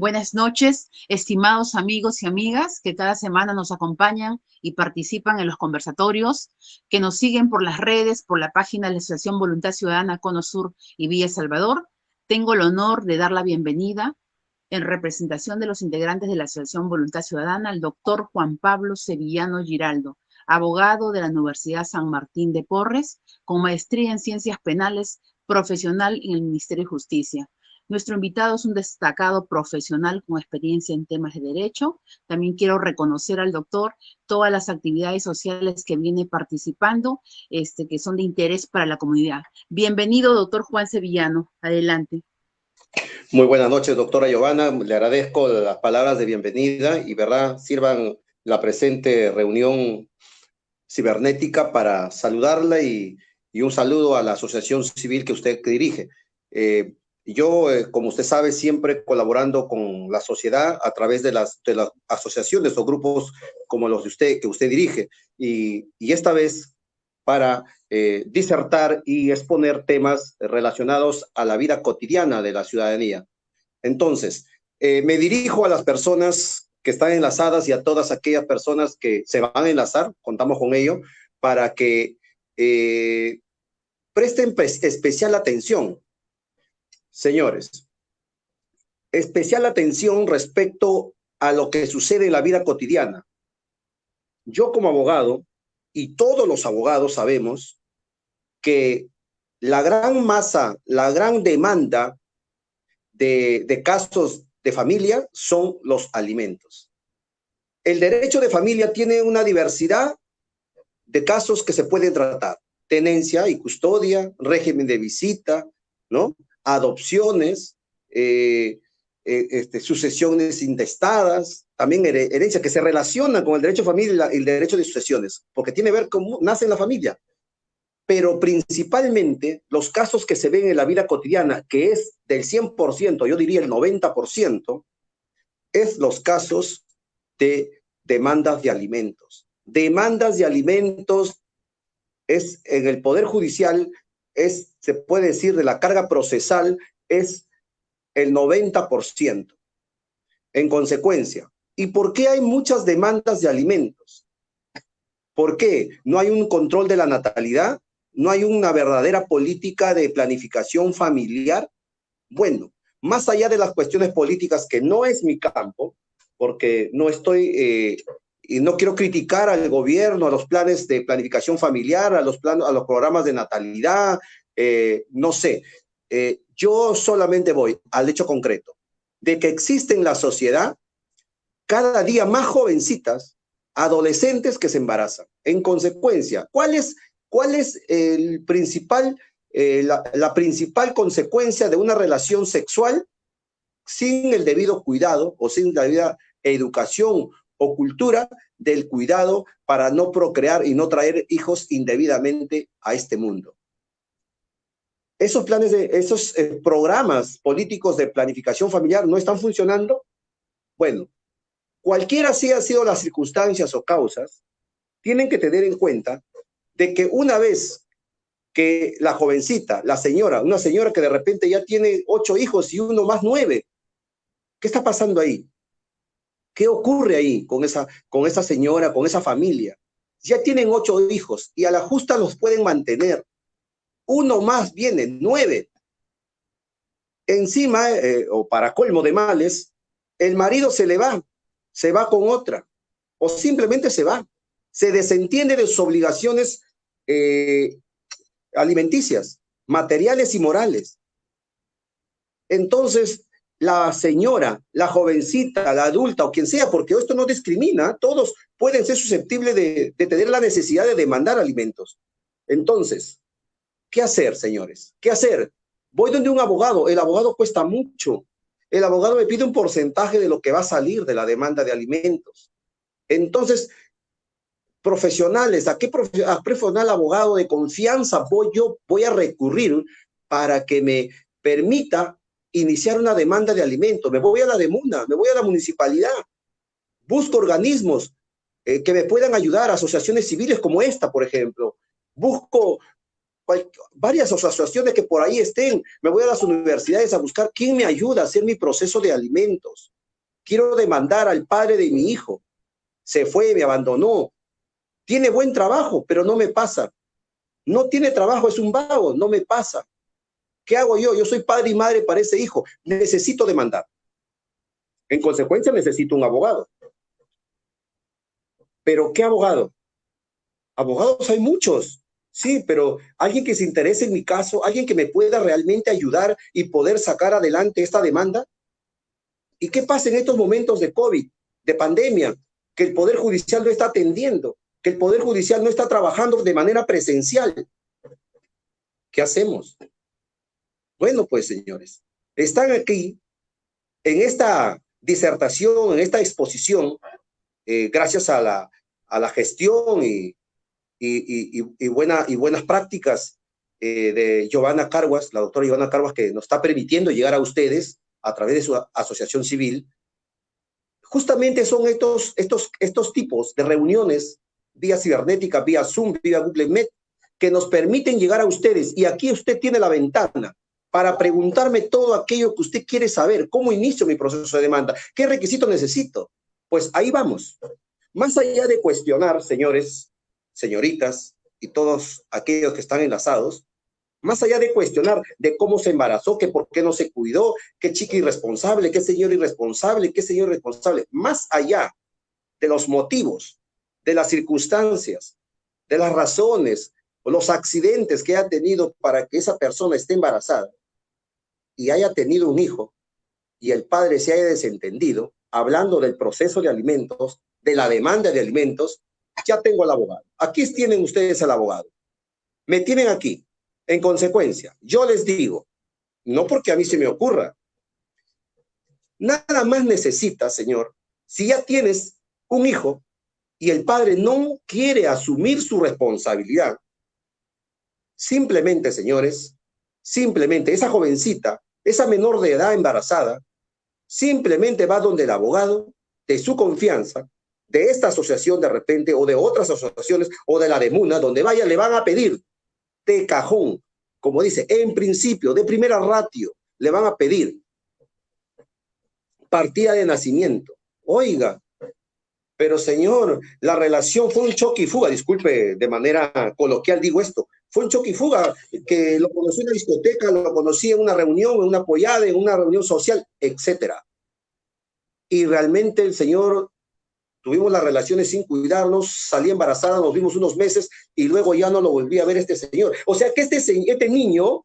Buenas noches, estimados amigos y amigas que cada semana nos acompañan y participan en los conversatorios, que nos siguen por las redes, por la página de la Asociación Voluntad Ciudadana Cono Sur y Villa Salvador. Tengo el honor de dar la bienvenida en representación de los integrantes de la Asociación Voluntad Ciudadana al doctor Juan Pablo Sevillano Giraldo, abogado de la Universidad San Martín de Porres, con maestría en Ciencias Penales, profesional en el Ministerio de Justicia. Nuestro invitado es un destacado profesional con experiencia en temas de derecho. También quiero reconocer al doctor todas las actividades sociales que viene participando, que son de interés para la comunidad. Bienvenido, doctor Juan Sevillano. Adelante. Muy buenas noches, doctora Giovanna. Le agradezco las palabras de bienvenida y, verdad, sirvan la presente reunión cibernética para saludarla y un saludo a la asociación civil que usted dirige. Yo, como usted sabe, siempre colaborando con la sociedad a través de las asociaciones o grupos como los de usted, que usted dirige, y esta vez para disertar y exponer temas relacionados a la vida cotidiana de la ciudadanía. Entonces, me dirijo a las personas que están enlazadas y a todas aquellas personas que se van a enlazar, contamos con ello, para que presten especial atención. Señores, especial atención respecto a lo que sucede en la vida cotidiana. Yo como abogado, y todos los abogados sabemos que la gran masa, la gran demanda de casos de familia son los alimentos. El derecho de familia tiene una diversidad de casos que se pueden tratar. Tenencia y custodia, régimen de visita, ¿no? Adopciones, sucesiones intestadas, también herencia, que se relacionan con el derecho de familia y el derecho de sucesiones, porque tiene que ver con cómo nace en la familia. Pero principalmente los casos que se ven en la vida cotidiana, que es del 100%, yo diría el 90%, es los casos de demandas de alimentos. Demandas de alimentos es en el Poder Judicial, se puede decir, de la carga procesal, es el 90%. En consecuencia, ¿y por qué hay muchas demandas de alimentos? ¿Por qué? No hay un control de la natalidad, no hay una verdadera política de planificación familiar. Bueno, más allá de las cuestiones políticas, que no es mi campo, porque no estoy, y no quiero criticar al gobierno, a los planes de planificación familiar, a los programas de natalidad, no sé. Yo solamente voy al hecho concreto de que existe en la sociedad cada día más jovencitas, adolescentes que se embarazan. En consecuencia, ¿cuál es el principal, la principal consecuencia de una relación sexual sin el debido cuidado o sin la debida educación o cultura del cuidado para no procrear y no traer hijos indebidamente a este mundo? Esos programas políticos de planificación familiar no están funcionando. Bueno, cualquiera sea sido las circunstancias o causas, tienen que tener en cuenta de que una vez que la jovencita, la señora, una señora que de repente ya tiene 8 hijos y uno más 9, ¿qué está pasando ahí? ¿Qué ocurre ahí con esa señora, con esa familia? Ya tienen 8 hijos y a la justa los pueden mantener. Uno más viene, 9. Encima, o para colmo de males, el marido se va con otra, o simplemente se va. Se desentiende de sus obligaciones alimenticias, materiales y morales. Entonces, la señora, la jovencita, la adulta o quien sea, porque esto no discrimina, todos pueden ser susceptibles de tener la necesidad de demandar alimentos. Entonces, ¿qué hacer, señores? ¿Qué hacer? Voy donde un abogado, el abogado cuesta mucho. El abogado me pide un porcentaje de lo que va a salir de la demanda de alimentos. Entonces, profesionales, ¿a qué profesional abogado de confianza voy a recurrir para que me permita iniciar una demanda de alimentos? Me voy a la DEMUNA, me voy a la municipalidad, busco organismos que me puedan ayudar, asociaciones civiles como esta, por ejemplo. Busco varias asociaciones que por ahí estén, me voy a las universidades a buscar quién me ayuda a hacer mi proceso de alimentos. quiero demandar al padre de mi hijo. Se fue, me abandonó. Tiene buen trabajo, pero no me pasa. No tiene trabajo, es un vago, no me pasa. ¿Qué hago yo? Yo soy padre y madre para ese hijo. Necesito demandar. En consecuencia, necesito un abogado. ¿Pero qué abogado? Abogados hay muchos. Sí, pero alguien que se interese en mi caso, alguien que me pueda realmente ayudar y poder sacar adelante esta demanda. ¿Y qué pasa en estos momentos de COVID, de pandemia? Que el Poder Judicial no está atendiendo, que el Poder Judicial no está trabajando de manera presencial. ¿Qué hacemos? Bueno, pues señores, están aquí en esta disertación, en esta exposición, gracias a la gestión y buenas prácticas de Giovanna Carguas, la doctora Giovanna Carguas, que nos está permitiendo llegar a ustedes a través de su asociación civil. Justamente son estos tipos de reuniones vía cibernética, vía Zoom, vía Google Meet, que nos permiten llegar a ustedes. Y aquí usted tiene la ventana para preguntarme todo aquello que usted quiere saber. ¿Cómo inicio mi proceso de demanda? ¿Qué requisito necesito? Pues ahí vamos. Más allá de cuestionar, señores, señoritas y todos aquellos que están enlazados, más allá de cuestionar de cómo se embarazó, que por qué no se cuidó, qué chica irresponsable, qué señor irresponsable, qué señor irresponsable, más allá de los motivos, de las circunstancias, de las razones o los accidentes que ha tenido para que esa persona esté embarazada y haya tenido un hijo y el padre se haya desentendido, hablando del proceso de alimentos, de la demanda de alimentos, ya tengo al abogado. Aquí tienen ustedes al abogado. Me tienen aquí. En consecuencia, yo les digo, no porque a mí se me ocurra, nada más necesitas, señor, si ya tienes un hijo y el padre no quiere asumir su responsabilidad, simplemente, señores, simplemente esa jovencita, esa menor de edad embarazada, simplemente va donde el abogado de su confianza, de esta asociación de repente, o de otras asociaciones, o de la de Muna, donde vaya, le van a pedir de cajón, como dice, en principio, de primera ratio, le van a pedir partida de nacimiento. Oiga, pero señor, la relación fue un choque y fuga, disculpe, de manera coloquial digo esto, fue un choque y fuga, que lo conocí en una discoteca, lo conocí en una reunión, en una pollada, en una reunión social, etcétera. Y realmente el señor, tuvimos las relaciones sin cuidarnos, salí embarazada, nos vimos unos meses y luego ya no lo volví a ver este señor. O sea que este niño,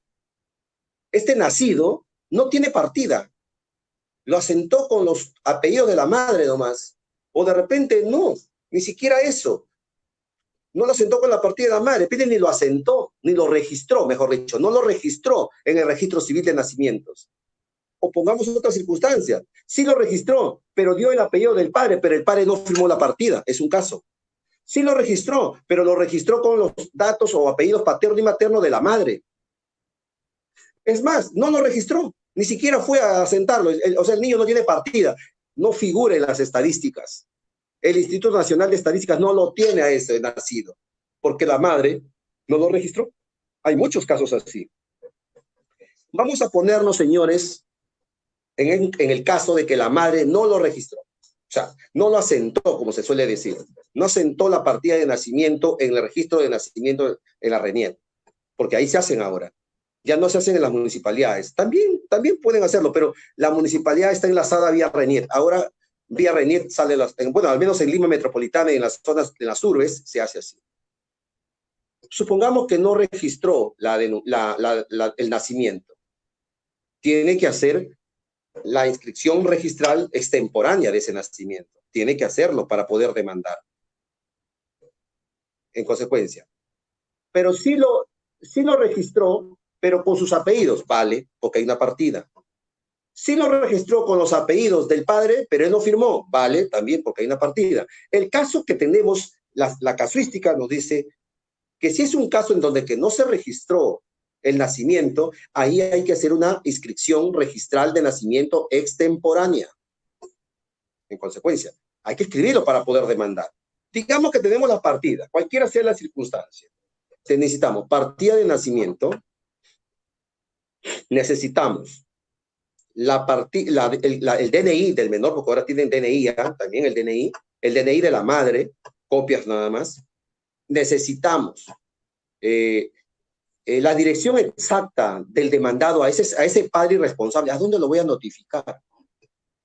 este nacido, no tiene partida. Lo asentó con los apellidos de la madre nomás. O de repente no, ni siquiera eso. No lo asentó con la partida de la madre, pide ni lo asentó, ni lo registró, mejor dicho, no lo registró en el registro civil de nacimientos. O pongamos otra circunstancia, sí lo registró, pero dio el apellido del padre, pero el padre no firmó la partida, es un caso. Sí lo registró, pero lo registró con los datos o apellidos paterno y materno de la madre. Es más, no lo registró, ni siquiera fue a asentarlo, o sea, el niño no tiene partida, no figura en las estadísticas. El Instituto Nacional de Estadísticas no lo tiene a ese nacido, porque la madre no lo registró. Hay muchos casos así. Vamos a ponernos, señores, en el caso de que la madre no lo registró. O sea, no lo asentó, como se suele decir. No asentó la partida de nacimiento en el registro de nacimiento en la RENIEC, porque ahí se hacen ahora. Ya no se hacen en las municipalidades. También pueden hacerlo, pero la municipalidad está enlazada vía RENIEC. Ahora, vía RENIEC sale, bueno, al menos en Lima Metropolitana y en las zonas, en las urbes, se hace así. Supongamos que no registró el nacimiento. Tiene que hacer la inscripción registral extemporánea de ese nacimiento. Tiene que hacerlo para poder demandar. En consecuencia. Pero sí lo registró, pero con sus apellidos, vale, porque hay una partida. Sí lo registró con los apellidos del padre, pero él no firmó, vale, también porque hay una partida. El caso que tenemos, la casuística nos dice que si es un caso en donde que no se registró el nacimiento, ahí hay que hacer una inscripción registral de nacimiento extemporánea. En consecuencia, hay que escribirlo para poder demandar. Digamos que tenemos la partida, cualquiera sea la circunstancia. Necesitamos partida de nacimiento, necesitamos el DNI del menor, porque ahora tienen DNI, también el DNI de la madre, copias nada más. Necesitamos la dirección exacta del demandado a ese padre irresponsable. ¿A dónde lo voy a notificar?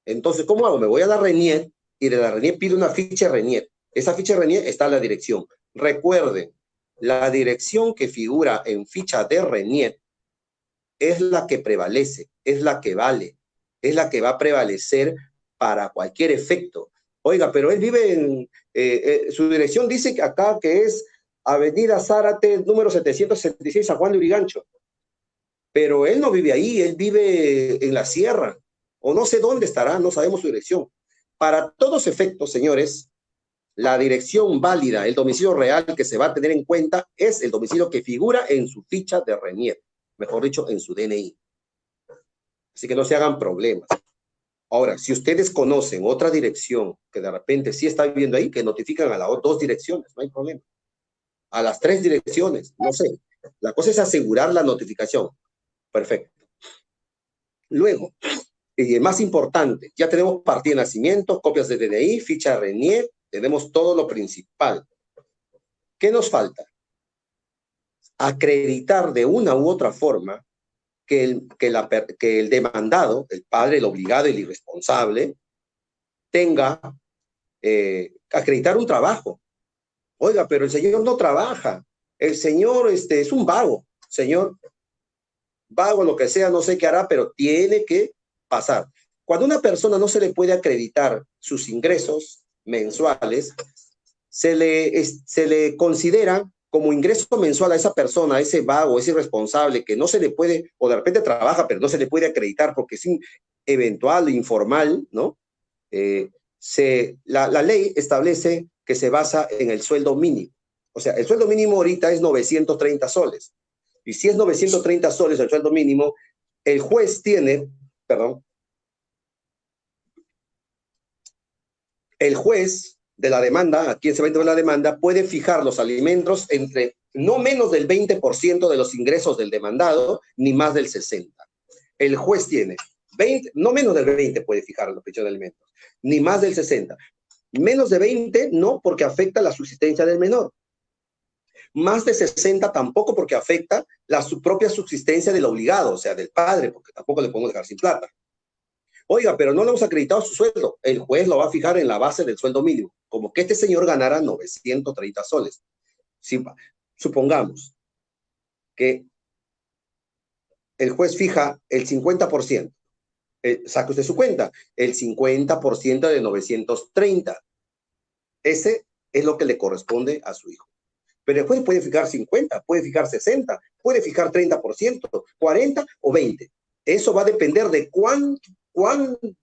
Entonces, ¿cómo hago? Me voy a la RENIEC y de la RENIEC pido una ficha RENIEC. Esa ficha RENIEC está en la dirección. Recuerden, la dirección que figura en ficha de RENIEC es la que prevalece, es la que vale, es la que va a prevalecer para cualquier efecto. Oiga, pero él vive en, su dirección dice que acá que es Avenida Zárate, número 766, San Juan de Urigancho. Pero él no vive ahí, él vive en la sierra, o no sé dónde estará, no sabemos su dirección. Para todos efectos, señores, la dirección válida, el domicilio real que se va a tener en cuenta es el domicilio que figura en su ficha de RENIEC, mejor dicho, en su DNI. Así que no se hagan problemas. Ahora, si ustedes conocen otra dirección que de repente sí está viviendo ahí, que notifican a las dos direcciones, no hay problema. A las 3 direcciones, no sé. La cosa es asegurar la notificación. Perfecto. Luego, y más importante, ya tenemos partida de nacimiento, copias de DNI, ficha de RENIEC, tenemos todo lo principal. ¿Qué nos falta? Acreditar de una u otra forma que el demandado, el padre, el obligado, el irresponsable, tenga, acreditar un trabajo. Oiga, pero el señor no trabaja, el señor es un vago, señor, vago, lo que sea, no sé qué hará, pero tiene que pasar. Cuando a una persona no se le puede acreditar sus ingresos mensuales, se le considera como ingreso mensual a esa persona, a ese vago, ese irresponsable, que no se le puede, o de repente trabaja, pero no se le puede acreditar porque es eventual, informal, ¿no? La ley establece que se basa en el sueldo mínimo. O sea, el sueldo mínimo ahorita es 930 soles. Y si es 930 soles el sueldo mínimo, el juez tiene, perdón, el juez de la demanda, a quien se va a entregar la demanda, puede fijar los alimentos entre no menos del 20% de los ingresos del demandado, ni más del 60%. El juez tiene 20, no menos del 20 puede fijar la pensión de alimentos, ni más del 60%. Menos de 20 no, porque afecta la subsistencia del menor. Más de 60 tampoco, porque afecta su propia subsistencia del obligado, o sea, del padre, porque tampoco le podemos dejar sin plata. Oiga, pero no le hemos acreditado su sueldo. El juez lo va a fijar en la base del sueldo mínimo, como que este señor ganara 930 soles. Si, supongamos que el juez fija el 50%, saque usted su cuenta, el 50% de 930. Ese es lo que le corresponde a su hijo. Pero el juez puede fijar 50, puede fijar 60, puede fijar 30%, 40 o 20. Eso va a depender de cuán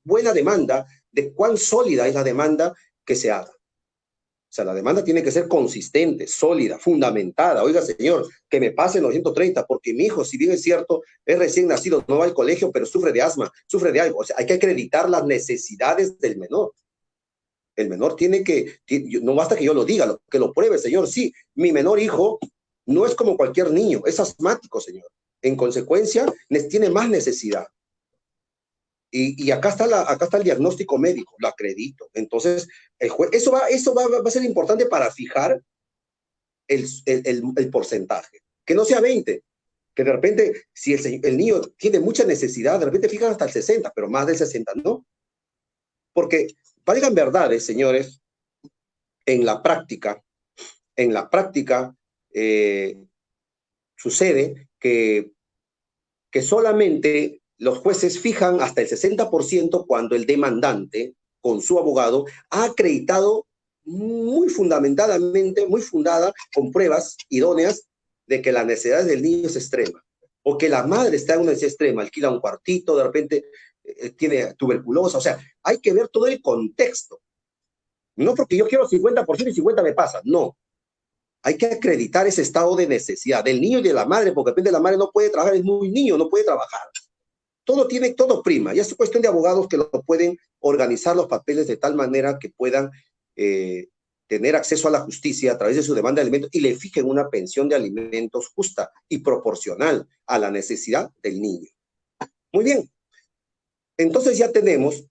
buena demanda, de cuán sólida es la demanda que se haga. O sea, la demanda tiene que ser consistente, sólida, fundamentada. Oiga, señor, que me pase 930, porque mi hijo, si bien es cierto, es recién nacido, no va al colegio, pero sufre de asma, sufre de algo. O sea, hay que acreditar las necesidades del menor. El menor tiene que, no basta que yo lo diga, que lo pruebe, señor. Sí, mi menor hijo no es como cualquier niño, es asmático, señor. En consecuencia, tiene más necesidad. Y acá está el diagnóstico médico, lo acredito. Entonces, eso va a ser importante para fijar el porcentaje. Que no sea 20, que de repente, si el niño tiene mucha necesidad, de repente fijan hasta el 60, pero más del 60 no. Porque, valgan verdades, señores, en la práctica, sucede que solamente los jueces fijan hasta el 60% cuando el demandante, con su abogado, ha acreditado muy fundamentadamente, muy fundada, con pruebas idóneas de que la necesidad del niño es extrema, o que la madre está en una necesidad extrema, alquila un cuartito, de repente tiene tuberculosis. O sea, hay que ver todo el contexto. No porque yo quiero 50% y 50 me pasa, no. Hay que acreditar ese estado de necesidad del niño y de la madre, porque depende de la madre, no puede trabajar, es muy niño, no puede trabajar. Todo prima. Ya es cuestión de abogados que lo pueden organizar los papeles de tal manera que puedan tener acceso a la justicia a través de su demanda de alimentos y le fijen una pensión de alimentos justa y proporcional a la necesidad del niño. Muy bien. Entonces ya tenemos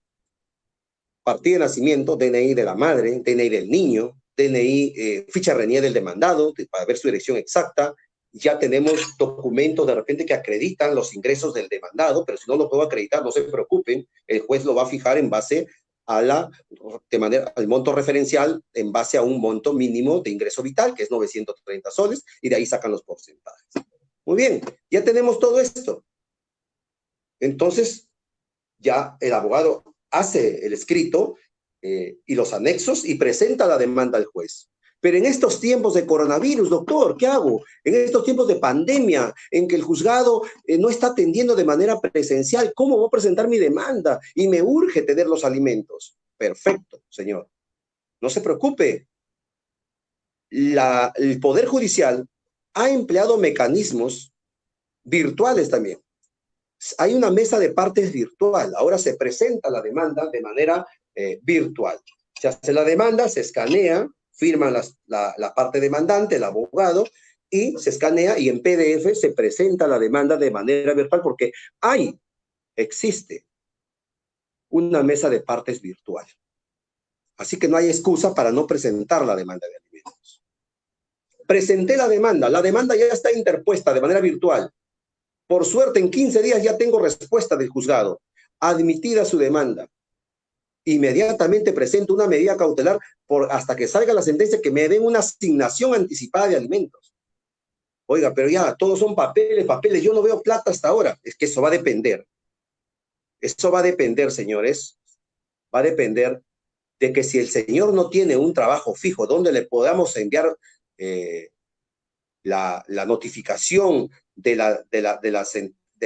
partida de nacimiento, DNI de la madre, DNI del niño, DNI, ficha RENIE del demandado, para ver su dirección exacta. Ya tenemos documentos de repente que acreditan los ingresos del demandado, pero si no lo puedo acreditar, no se preocupen, el juez lo va a fijar en base a al monto referencial, en base a un monto mínimo de ingreso vital, que es 930 soles, y de ahí sacan los porcentajes. Muy bien, ya tenemos todo esto. Entonces, ya el abogado hace el escrito y los anexos y presenta la demanda al juez. Pero en estos tiempos de coronavirus, doctor, ¿qué hago? En estos tiempos de pandemia, en que el juzgado no está atendiendo de manera presencial, ¿cómo voy a presentar mi demanda? Y me urge tener los alimentos. Perfecto, señor. No se preocupe. El Poder Judicial ha empleado mecanismos virtuales también. Hay una mesa de partes virtual. Ahora se presenta la demanda de manera virtual. Se hace la demanda, se escanea, firma la parte demandante, el abogado, y se escanea y en PDF se presenta la demanda de manera virtual porque existe una mesa de partes virtual. Así que no hay excusa para no presentar la demanda de alimentos. Presenté la demanda ya está interpuesta de manera virtual. Por suerte, en 15 días ya tengo respuesta del juzgado. Admitida su demanda. Inmediatamente presento una medida cautelar hasta que salga la sentencia que me den una asignación anticipada de alimentos. Oiga, pero ya, todos son papeles, yo no veo plata hasta ahora. Es que eso va a depender. Eso va a depender, señores. Va a depender de que si el señor no tiene un trabajo fijo donde le podamos enviar la notificación de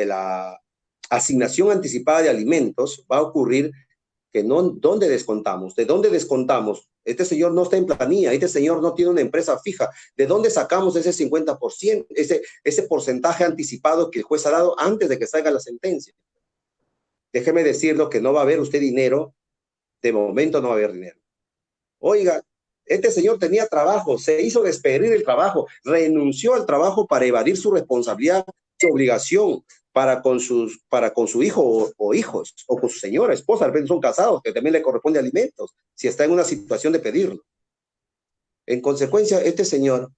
la asignación anticipada de alimentos, va a ocurrir que ¿dónde descontamos? ¿De dónde descontamos? Este señor no está en planilla, este señor no tiene una empresa fija. ¿De dónde sacamos ese 50%, ese porcentaje anticipado que el juez ha dado antes de que salga la sentencia? Déjeme decirlo que no va a haber usted dinero, de momento no va a haber dinero. Oiga, este señor tenía trabajo, se hizo despedir del trabajo, renunció al trabajo para evadir su responsabilidad, su obligación para con su hijo o hijos, o con su señora, esposa, de repente son casados, que también le corresponde alimentos, si está en una situación de pedirlo. En consecuencia, este señor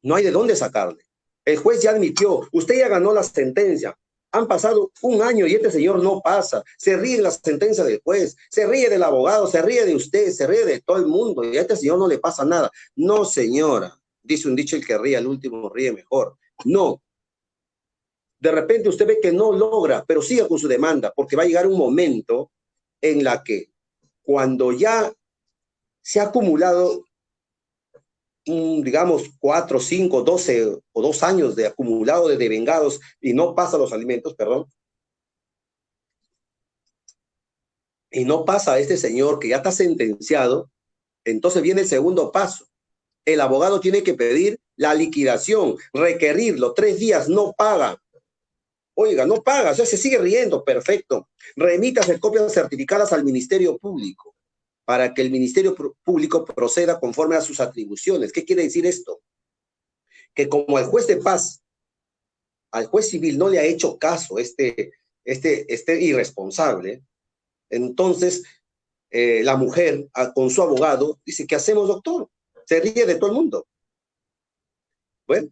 no hay de dónde sacarle. El juez ya admitió, usted ya ganó la sentencia. Han pasado un año y este señor no pasa. Se ríe de la sentencia del juez, se ríe del abogado, se ríe de usted, se ríe de todo el mundo y a este señor no le pasa nada. No, señora. Dice un dicho, el que ríe al último ríe mejor. No. De repente usted ve que no logra, pero siga con su demanda porque va a llegar un momento en la que cuando ya se ha acumulado digamos, 4, 5, 12 o 2 años de acumulado de devengados y no pasa los alimentos, perdón, y no pasa a este señor que ya está sentenciado, entonces viene el segundo paso. El abogado tiene que pedir la liquidación, requerirlo, 3 días, no paga. Oiga, no paga, o sea, se sigue riendo, perfecto. Remítase copias certificadas al Ministerio Público para que el Ministerio Público proceda conforme a sus atribuciones. ¿Qué quiere decir esto? Que como al juez de paz, al juez civil no le ha hecho caso este irresponsable, entonces la mujer con su abogado dice, ¿qué hacemos, doctor? Se ríe de todo el mundo. Bueno,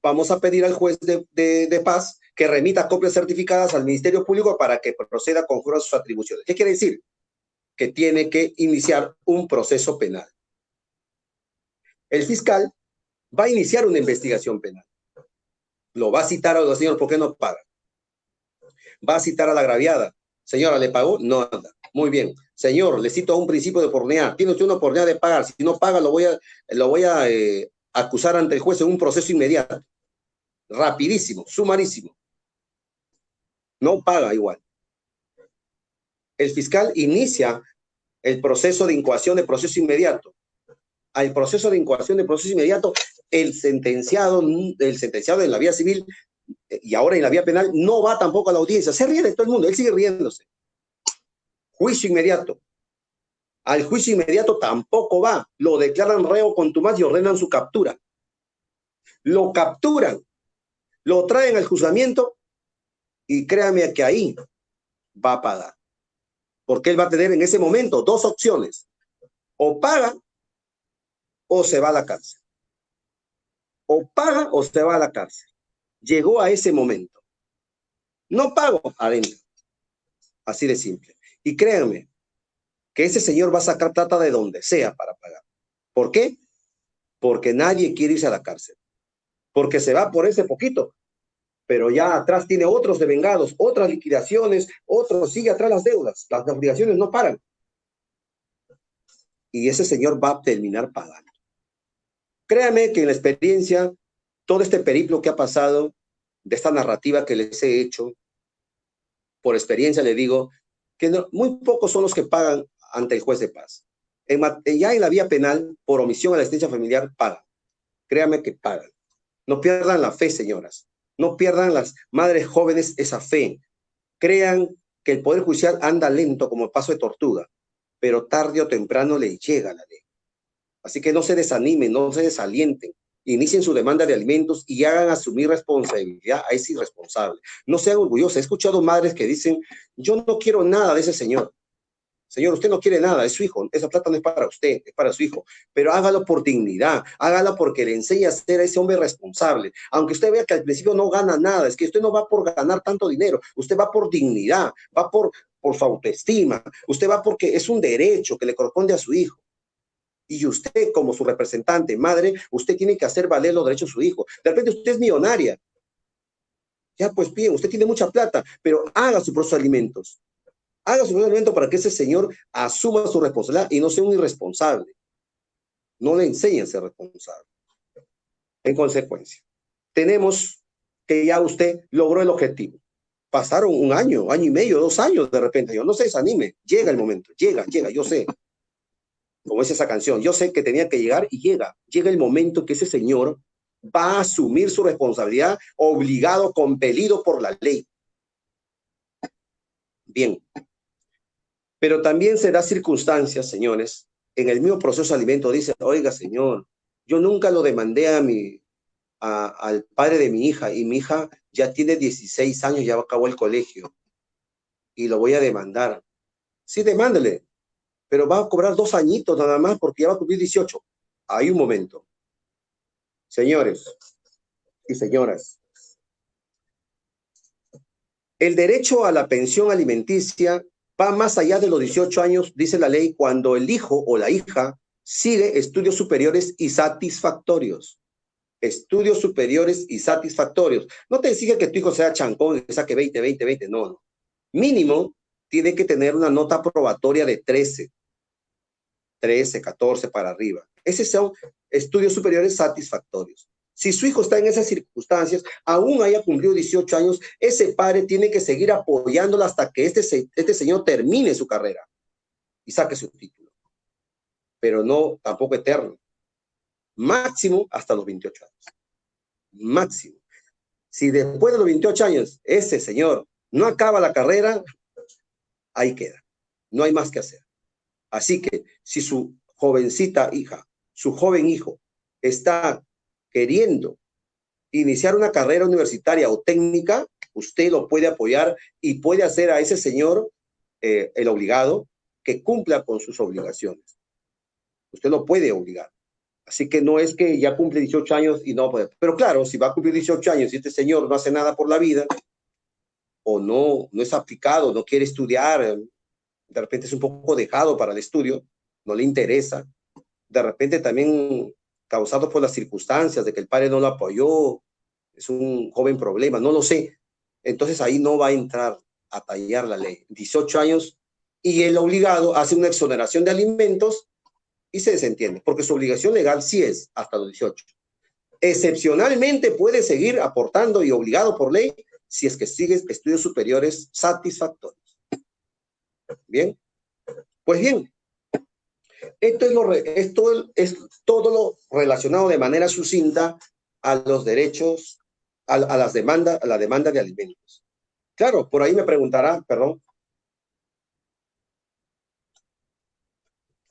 vamos a pedir al juez de paz que remita copias certificadas al Ministerio Público para que proceda conforme a sus atribuciones. ¿Qué quiere decir? Que tiene que iniciar un proceso penal. El fiscal va a iniciar una investigación penal. Lo va a citar a los señores, ¿por qué no paga? Va a citar a la agraviada. Señora, ¿le pagó? No, anda. Muy bien. Señor, le cito a un principio de oportunidad. Tiene usted una oportunidad de pagar. Si no paga, lo voy a acusar ante el juez en un proceso inmediato. Rapidísimo, sumarísimo. No paga igual. El fiscal inicia el proceso de incoación de proceso inmediato. Al proceso de incoación de proceso inmediato, el sentenciado en la vía civil y ahora en la vía penal no va tampoco a la audiencia. Se ríe de todo el mundo, él sigue riéndose. Juicio inmediato. Al juicio inmediato tampoco va. Lo declaran reo contumaz y ordenan su captura. Lo capturan, lo traen al juzgamiento y créame que ahí va a pagar. Porque él va a tener en ese momento dos opciones. O paga o se va a la cárcel. O paga o se va a la cárcel. Llegó a ese momento. No pago, adentro. Así de simple. Y créanme que ese señor va a sacar plata de donde sea para pagar. ¿Por qué? Porque nadie quiere irse a la cárcel. Porque se va por ese poquito. Pero ya atrás tiene otros devengados, otras liquidaciones, otros sigue atrás las deudas. Las obligaciones no paran. Y ese señor va a terminar pagando. Créame que en la experiencia, todo este periplo que ha pasado, de esta narrativa que les he hecho, por experiencia le digo, que no, muy pocos son los que pagan ante el juez de paz. Ya en la vía penal, por omisión a la asistencia familiar, pagan. Créame que pagan. No pierdan la fe, señoras. No pierdan las madres jóvenes esa fe. Crean que el Poder Judicial anda lento como el paso de tortuga, pero tarde o temprano le llega la ley. Así que no se desanimen, no se desalienten, inicien su demanda de alimentos y hagan asumir responsabilidad a ese irresponsable. No sean orgullosos. He escuchado madres que dicen, yo no quiero nada de ese señor. Señor, usted no quiere nada, es su hijo. Esa plata no es para usted, es para su hijo. Pero hágalo por dignidad, hágalo porque le enseña a ser ese hombre responsable. Aunque usted vea que al principio no gana nada, es que usted no va por ganar tanto dinero, usted va por dignidad, va por su autoestima, usted va porque es un derecho que le corresponde a su hijo. Y usted, como su representante, madre, usted tiene que hacer valer los derechos de su hijo. De repente usted es millonaria. Ya, pues bien, usted tiene mucha plata, pero haga sus propios alimentos. Haga su propio alimento para que ese señor asuma su responsabilidad y no sea un irresponsable. No le enseñe a ser responsable. En consecuencia, tenemos que ya usted logró el objetivo. Pasaron un año, año y medio, 2 años de repente. Yo no se desanime. Llega el momento. Llega, yo sé. Como es esa canción, yo sé que tenía que llegar y llega. Llega el momento que ese señor va a asumir su responsabilidad obligado, compelido por la ley. Bien. Pero también se da circunstancias, señores, en el mismo proceso de alimento dice, oiga, señor, yo nunca lo demandé al padre de mi hija y mi hija ya tiene 16 años, ya acabó el colegio y lo voy a demandar. Sí, demándele, pero va a cobrar 2 añitos nada más porque ya va a cumplir 18. Hay un momento. Señores y señoras, el derecho a la pensión alimenticia va más allá de los 18 años, dice la ley, cuando el hijo o la hija sigue estudios superiores y satisfactorios. Estudios superiores y satisfactorios. No te exige que tu hijo sea chancón y que saque 20, 20, 20, no, no. Mínimo, tiene que tener una nota probatoria de 13, 14 para arriba. Esos son estudios superiores satisfactorios. Si su hijo está en esas circunstancias, aún haya cumplido 18 años, ese padre tiene que seguir apoyándolo hasta que este señor termine su carrera y saque su título. Pero no tampoco eterno. Máximo hasta los 28 años. Máximo. Si después de los 28 años ese señor no acaba la carrera, ahí queda. No hay más que hacer. Así que si su jovencita hija, su joven hijo, está queriendo iniciar una carrera universitaria o técnica, usted lo puede apoyar y puede hacer a ese señor, el obligado, que cumpla con sus obligaciones. Usted lo puede obligar. Así que no es que ya cumple 18 años y no puede. Pero claro, si va a cumplir 18 años y este señor no hace nada por la vida, o no es aplicado, no quiere estudiar, de repente es un poco dejado para el estudio, no le interesa, de repente también causado por las circunstancias de que el padre no lo apoyó, es un joven problema, no lo sé. Entonces ahí no va a entrar a tallar la ley. 18 años y el obligado hace una exoneración de alimentos y se desentiende, porque su obligación legal sí es hasta los 18. Excepcionalmente puede seguir aportando y obligado por ley si es que sigue estudios superiores satisfactorios. Bien, pues bien, esto es todo lo relacionado de manera sucinta a los derechos, a la demanda de alimentos. Claro, por ahí me preguntarán, perdón,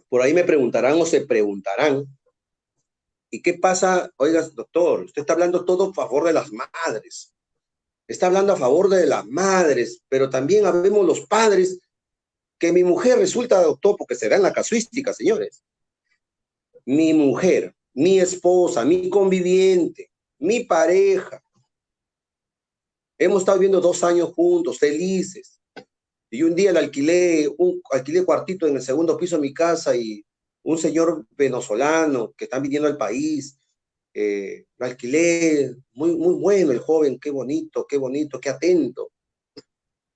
por ahí me preguntarán o se preguntarán, ¿y qué pasa? Oiga, doctor, usted está hablando todo a favor de las madres. está hablando a favor de las madres, pero también habemos los padres que mi mujer resulta doctor, porque se da en la casuística, señores. Mi mujer, mi esposa, mi conviviente, mi pareja, hemos estado viviendo 2 años juntos, felices. Y un día alquilé cuartito en el segundo piso de mi casa y un señor venezolano que está viniendo al país, lo alquilé, muy, muy bueno el joven, qué bonito, qué atento.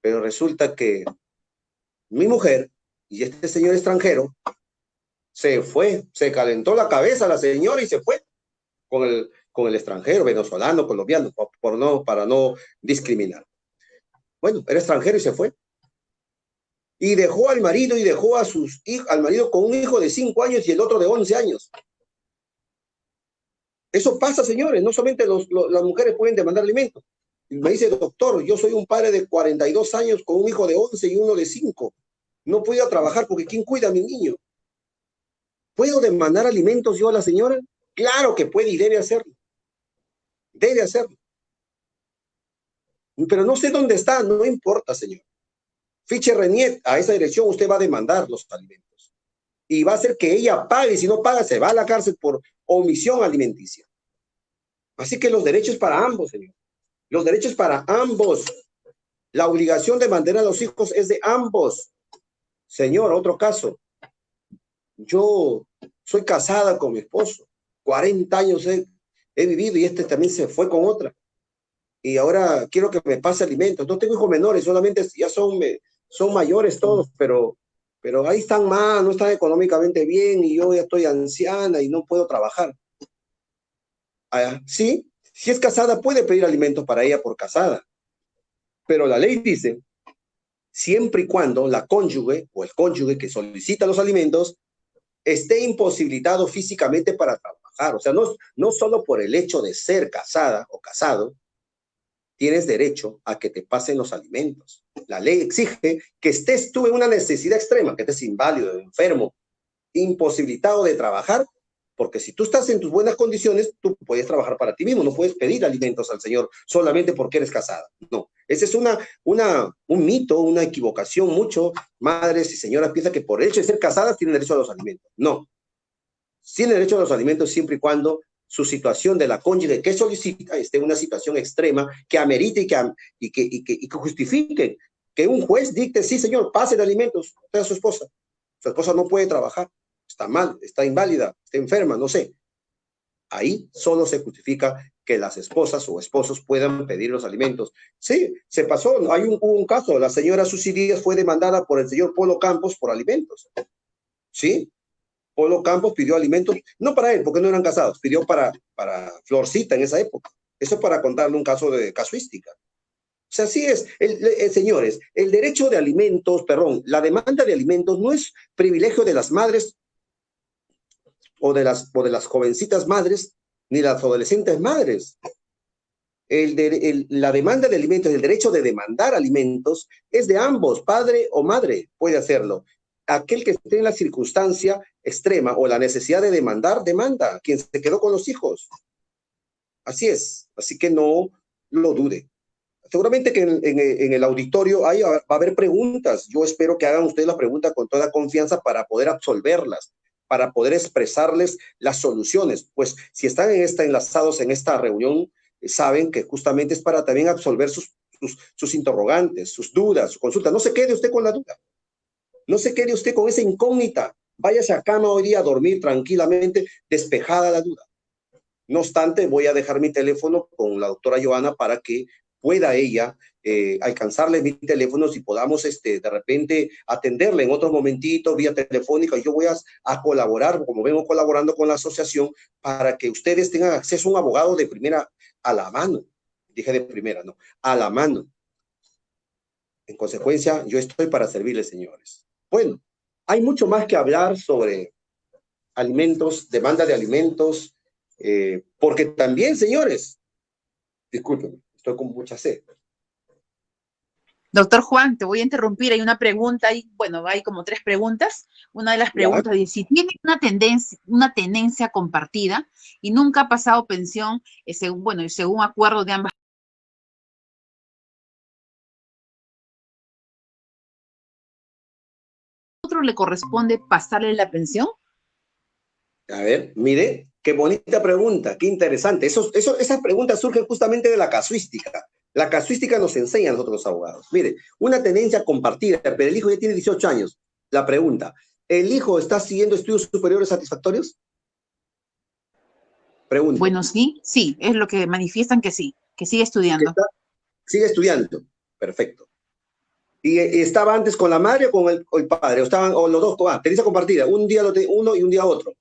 Pero resulta que mi mujer y este señor extranjero se fue, se calentó la cabeza la señora y se fue con el extranjero, venezolano, colombiano, para no discriminar. Bueno, era extranjero y se fue. Y dejó al marido y dejó a sus hijos, al marido con un hijo de 5 años y el otro de 11 años. Eso pasa, señores, no solamente las mujeres pueden demandar alimentos. Me dice, doctor, yo soy un padre de 42 años con un hijo de 11 y uno de 5. No puedo trabajar porque ¿quién cuida a mi niño? ¿Puedo demandar alimentos yo a la señora? Claro que puede y debe hacerlo. Debe hacerlo. Pero no sé dónde está, no importa, señor. Fiche Reniet, a esa dirección usted va a demandar los alimentos. Y va a hacer que ella pague, y si no paga, se va a la cárcel por omisión alimenticia. Así que los derechos para ambos, señor. Los derechos para ambos. La obligación de mantener a los hijos es de ambos. Señor, otro caso. Yo soy casada con mi esposo. 40 años he vivido y este también se fue con otra. Y ahora quiero que me pase alimentos. No tengo hijos menores, solamente ya son mayores todos, pero ahí están mal, no están económicamente bien y yo ya estoy anciana y no puedo trabajar. Sí, si es casada puede pedir alimentos para ella por casada, pero la ley dice, siempre y cuando la cónyuge o el cónyuge que solicita los alimentos esté imposibilitado físicamente para trabajar. O sea, no solo por el hecho de ser casada o casado, tienes derecho a que te pasen los alimentos. La ley exige que estés tú en una necesidad extrema, que estés inválido, enfermo, imposibilitado de trabajar, porque si tú estás en tus buenas condiciones, tú puedes trabajar para ti mismo, no puedes pedir alimentos al Señor solamente porque eres casada. No, ese es un mito, una equivocación. Mucho madres y señoras piensan que por el hecho de ser casadas tienen derecho a los alimentos. No, tienen derecho a los alimentos siempre y cuando su situación de la cónyuge que solicita esté en una situación extrema que amerite y que justifique que un juez dicte, sí, señor, pase de alimentos a su esposa. Su esposa no puede trabajar, está mal, está inválida, está enferma, no sé. Ahí solo se justifica que las esposas o esposos puedan pedir los alimentos. Sí, se pasó, hubo un caso, la señora Susi Díaz fue demandada por el señor Polo Campos por alimentos. ¿Sí? Polo Campos pidió alimentos, no para él, porque no eran casados, pidió para Florcita en esa época. Eso para contarle un caso de casuística. O sea, así es, señores, el derecho de alimentos, perdón, la demanda de alimentos no es privilegio de las madres o de las jovencitas madres, ni las adolescentes madres. La demanda de alimentos, el derecho de demandar alimentos, es de ambos, padre o madre puede hacerlo. Aquel que esté en la circunstancia extrema o la necesidad de demandar, demanda. Quien se quedó con los hijos. Así es. Así que no lo dude. Seguramente que en el auditorio va a haber preguntas. Yo espero que hagan ustedes las preguntas con toda confianza para poder absolverlas, para poder expresarles las soluciones. Pues si están enlazados en esta reunión, saben que justamente es para también absolver sus interrogantes, sus dudas, sus consultas. No se quede usted con la duda. No se quede usted con esa incógnita. Váyase a cama hoy día a dormir tranquilamente, despejada la duda. No obstante, voy a dejar mi teléfono con la doctora Joana para que pueda ella alcanzarle mi teléfono y podamos de repente atenderle en otros momentitos vía telefónica. Yo voy a colaborar, como vengo colaborando con la asociación, para que ustedes tengan acceso a un abogado de primera a la mano. Dije de primera, no, a la mano. En consecuencia, yo estoy para servirles, señores. Bueno, hay mucho más que hablar sobre alimentos, demanda de alimentos, porque también, señores, discúlpenme, estoy con mucha sed. Doctor Juan, te voy a interrumpir, hay una pregunta, bueno, hay como 3 preguntas. Una de las preguntas ¿Ya? dice, si tiene una tenencia compartida y nunca ha pasado pensión, según acuerdo de ambas otro le corresponde pasarle la pensión? A ver, mire, qué bonita pregunta, qué interesante. Esas preguntas surgen justamente de la casuística. La casuística nos enseña a nosotros los abogados. Mire, una tenencia compartida, pero el hijo ya tiene 18 años. La pregunta, ¿el hijo está siguiendo estudios superiores satisfactorios? Pregunto. Bueno, sí, sí, es lo que manifiestan que sí, que sigue ¿Que estudiando. está, sigue estudiando? Perfecto. ¿Y estaba antes con la madre o el padre? ¿O estaban o los dos? Tenencia compartida. Un día uno y un día otro,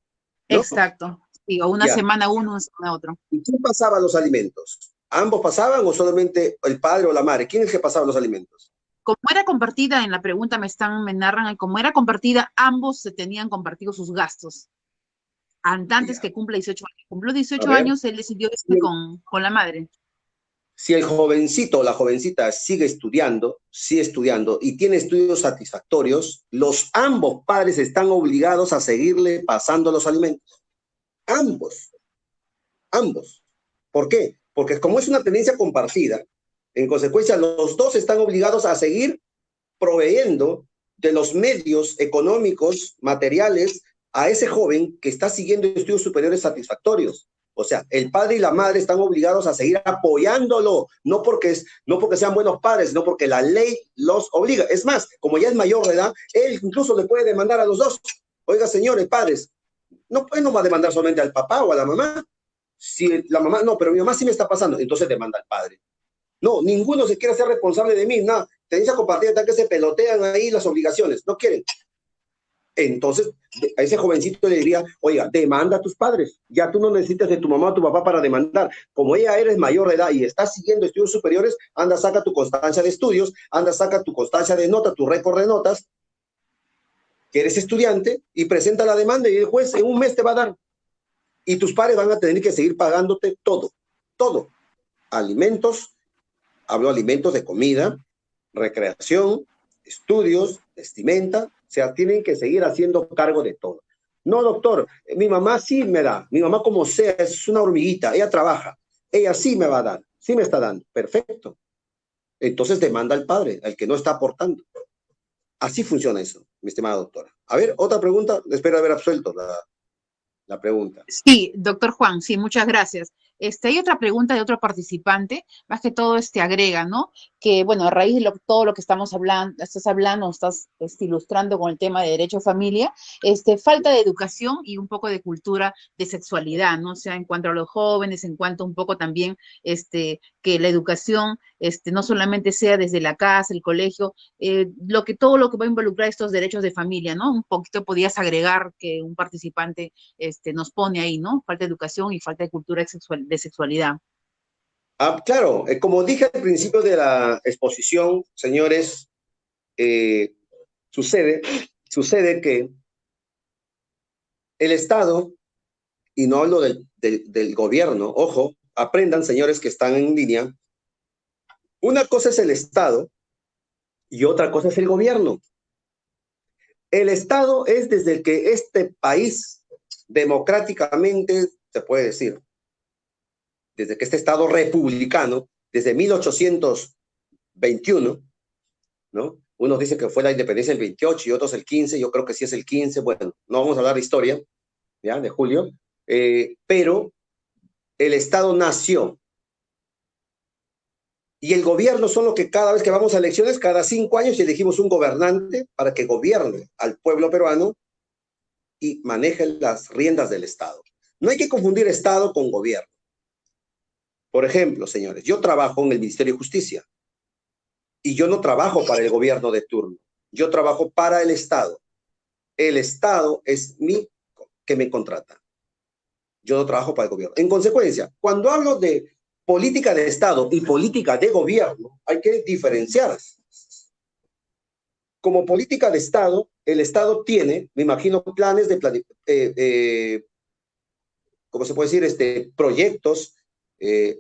¿no? Exacto. Sí, o una Ya. semana uno, una semana otro. ¿Y quién pasaba los alimentos? ¿Ambos pasaban o solamente el padre o la madre? ¿Quién es el que pasaba los alimentos? Como era compartida, en la pregunta me narran, como era compartida, ambos se tenían compartido sus gastos. Antes Ya. que cumpla 18 años. Cumplió A 18 ver, años, él decidió si irse con la madre. si el jovencito o la jovencita sigue estudiando y tiene estudios satisfactorios, los ambos padres están obligados a seguirle pasando los alimentos. Ambos, ambos. ¿Por qué? Porque como es una tenencia compartida, en consecuencia los dos están obligados a seguir proveyendo de los medios económicos, materiales, a ese joven que está siguiendo estudios superiores satisfactorios. O sea, el padre y la madre están obligados a seguir apoyándolo, no porque sean buenos padres, sino porque la ley los obliga. Es más, como ya es mayor de edad, él incluso le puede demandar a los dos. Oiga, señores, padres, no, pues no va a demandar solamente al papá o a la mamá. Si la mamá, no, pero mi mamá sí me está pasando, entonces demanda al padre. No, ninguno se quiere hacer responsable de mí, nada. Tenencia compartida está que se pelotean ahí las obligaciones, no quieren. Entonces, a ese jovencito le diría, oiga, demanda a tus padres. Ya tú no necesitas de tu mamá o tu papá para demandar. Como ella eres mayor de edad y estás siguiendo estudios superiores, anda, saca tu constancia de estudios, anda, saca tu constancia de notas, tu récord de notas, que eres estudiante, y presenta la demanda y el juez en un mes te va a dar. Y tus padres van a tener que seguir pagándote todo, todo. Alimentos, hablo alimentos de comida, recreación, estudios, vestimenta, o sea, tienen que seguir haciendo cargo de todo. No, doctor, mi mamá sí me da, mi mamá como sea, es una hormiguita, ella trabaja, ella sí me va a dar, sí me está dando, perfecto. Entonces demanda al padre, al que no está aportando. Así funciona eso, mi estimada doctora. A ver, otra pregunta, espero haber absuelto la pregunta. Sí, doctor Juan, sí, muchas gracias. Hay otra pregunta de otro participante, más que todo agrega, ¿no? Que, bueno, a raíz de todo lo que estamos hablando, estás ilustrando con el tema de derecho a familia, falta de educación y un poco de cultura de sexualidad, ¿no? O sea, en cuanto a los jóvenes, en cuanto un poco también, que la educación, no solamente sea desde la casa, el colegio, todo lo que va a involucrar estos derechos de familia, ¿no? Un poquito podías agregar que un participante nos pone ahí, ¿no? Falta de educación y falta de cultura de sexualidad. Claro, como dije al principio de la exposición, señores, eh, sucede, sucede que el Estado, y no hablo del gobierno, ojo, aprendan, señores que están en línea, una cosa es el Estado y otra cosa es el gobierno. El Estado es desde el que este país democráticamente, se puede decir, desde que este Estado republicano, desde 1821, ¿no? Unos dicen que fue la independencia el 28 y otros el 15, yo creo que sí es el 15, bueno, no vamos a hablar de historia, ¿ya? De julio, pero el Estado nació y el gobierno son los que cada vez que vamos a elecciones, cada 5 años elegimos un gobernante para que gobierne al pueblo peruano y maneje las riendas del Estado. No hay que confundir Estado con gobierno. Por ejemplo, señores, yo trabajo en el Ministerio de Justicia y yo no trabajo para el gobierno de turno, yo trabajo para el Estado. El Estado es mi que me contrata. Yo no trabajo para el gobierno. En consecuencia, cuando hablo de política de Estado y política de gobierno, hay que diferenciar. Como política de Estado, el Estado tiene, me imagino, planes de ¿cómo se puede decir? Proyectos,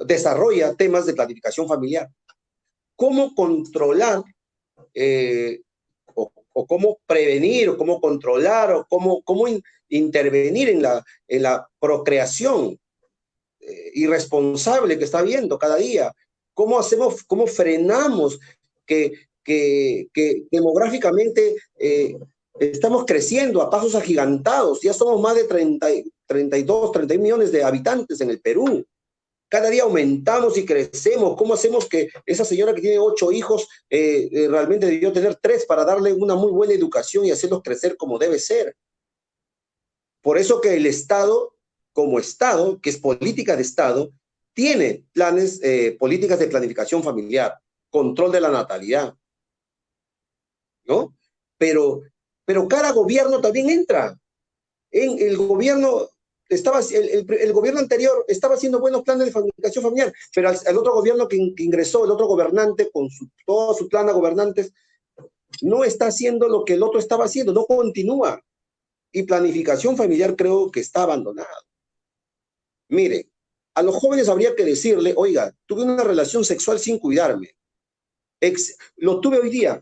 desarrolla temas de planificación familiar. ¿Cómo controlar o cómo prevenir o cómo controlar o cómo intervenir en la procreación irresponsable que está habiendo cada día? ¿Cómo hacemos, cómo frenamos que demográficamente estamos creciendo a pasos agigantados, ya somos más de 32, 31 millones de habitantes en el Perú. Cada día aumentamos y crecemos. ¿Cómo hacemos que esa señora que tiene 8 hijos realmente debió tener 3 para darle una muy buena educación y hacerlos crecer como debe ser? Por eso que el Estado, como Estado, que es política de Estado, tiene planes, políticas de planificación familiar, control de la natalidad, ¿no? Pero cada gobierno también entra. En el gobierno el gobierno anterior estaba haciendo buenos planes de planificación familiar, pero el otro gobierno que ingresó, el otro gobernante con todo su plan de gobernantes, no está haciendo lo que el otro estaba haciendo, no continúa. Y planificación familiar creo que está abandonado. Mire, a los jóvenes habría que decirle, oiga, tuve una relación sexual sin cuidarme. Lo tuve hoy día.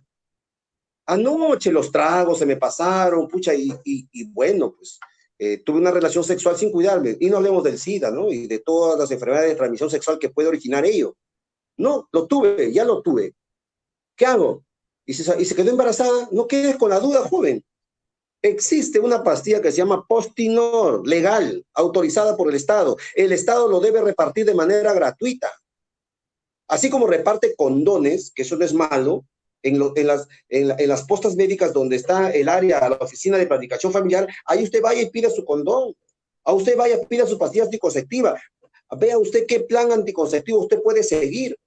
Anoche los tragos se me pasaron, pucha, y bueno, pues tuve una relación sexual sin cuidarme. Y no hablemos del SIDA, ¿no? Y de todas las enfermedades de transmisión sexual que puede originar ello. No, lo tuve, ya lo tuve. ¿Qué hago? Y se quedó embarazada. No quedes con la duda, joven. Existe una pastilla que se llama Postinor, legal, autorizada por el Estado. El Estado lo debe repartir de manera gratuita. Así como reparte condones, que eso no es malo, en las postas médicas donde está el área, la oficina de planificación familiar, ahí usted vaya y pida su condón. A usted vaya y pida su pastilla anticonceptiva. Vea usted qué plan anticonceptivo usted puede seguir.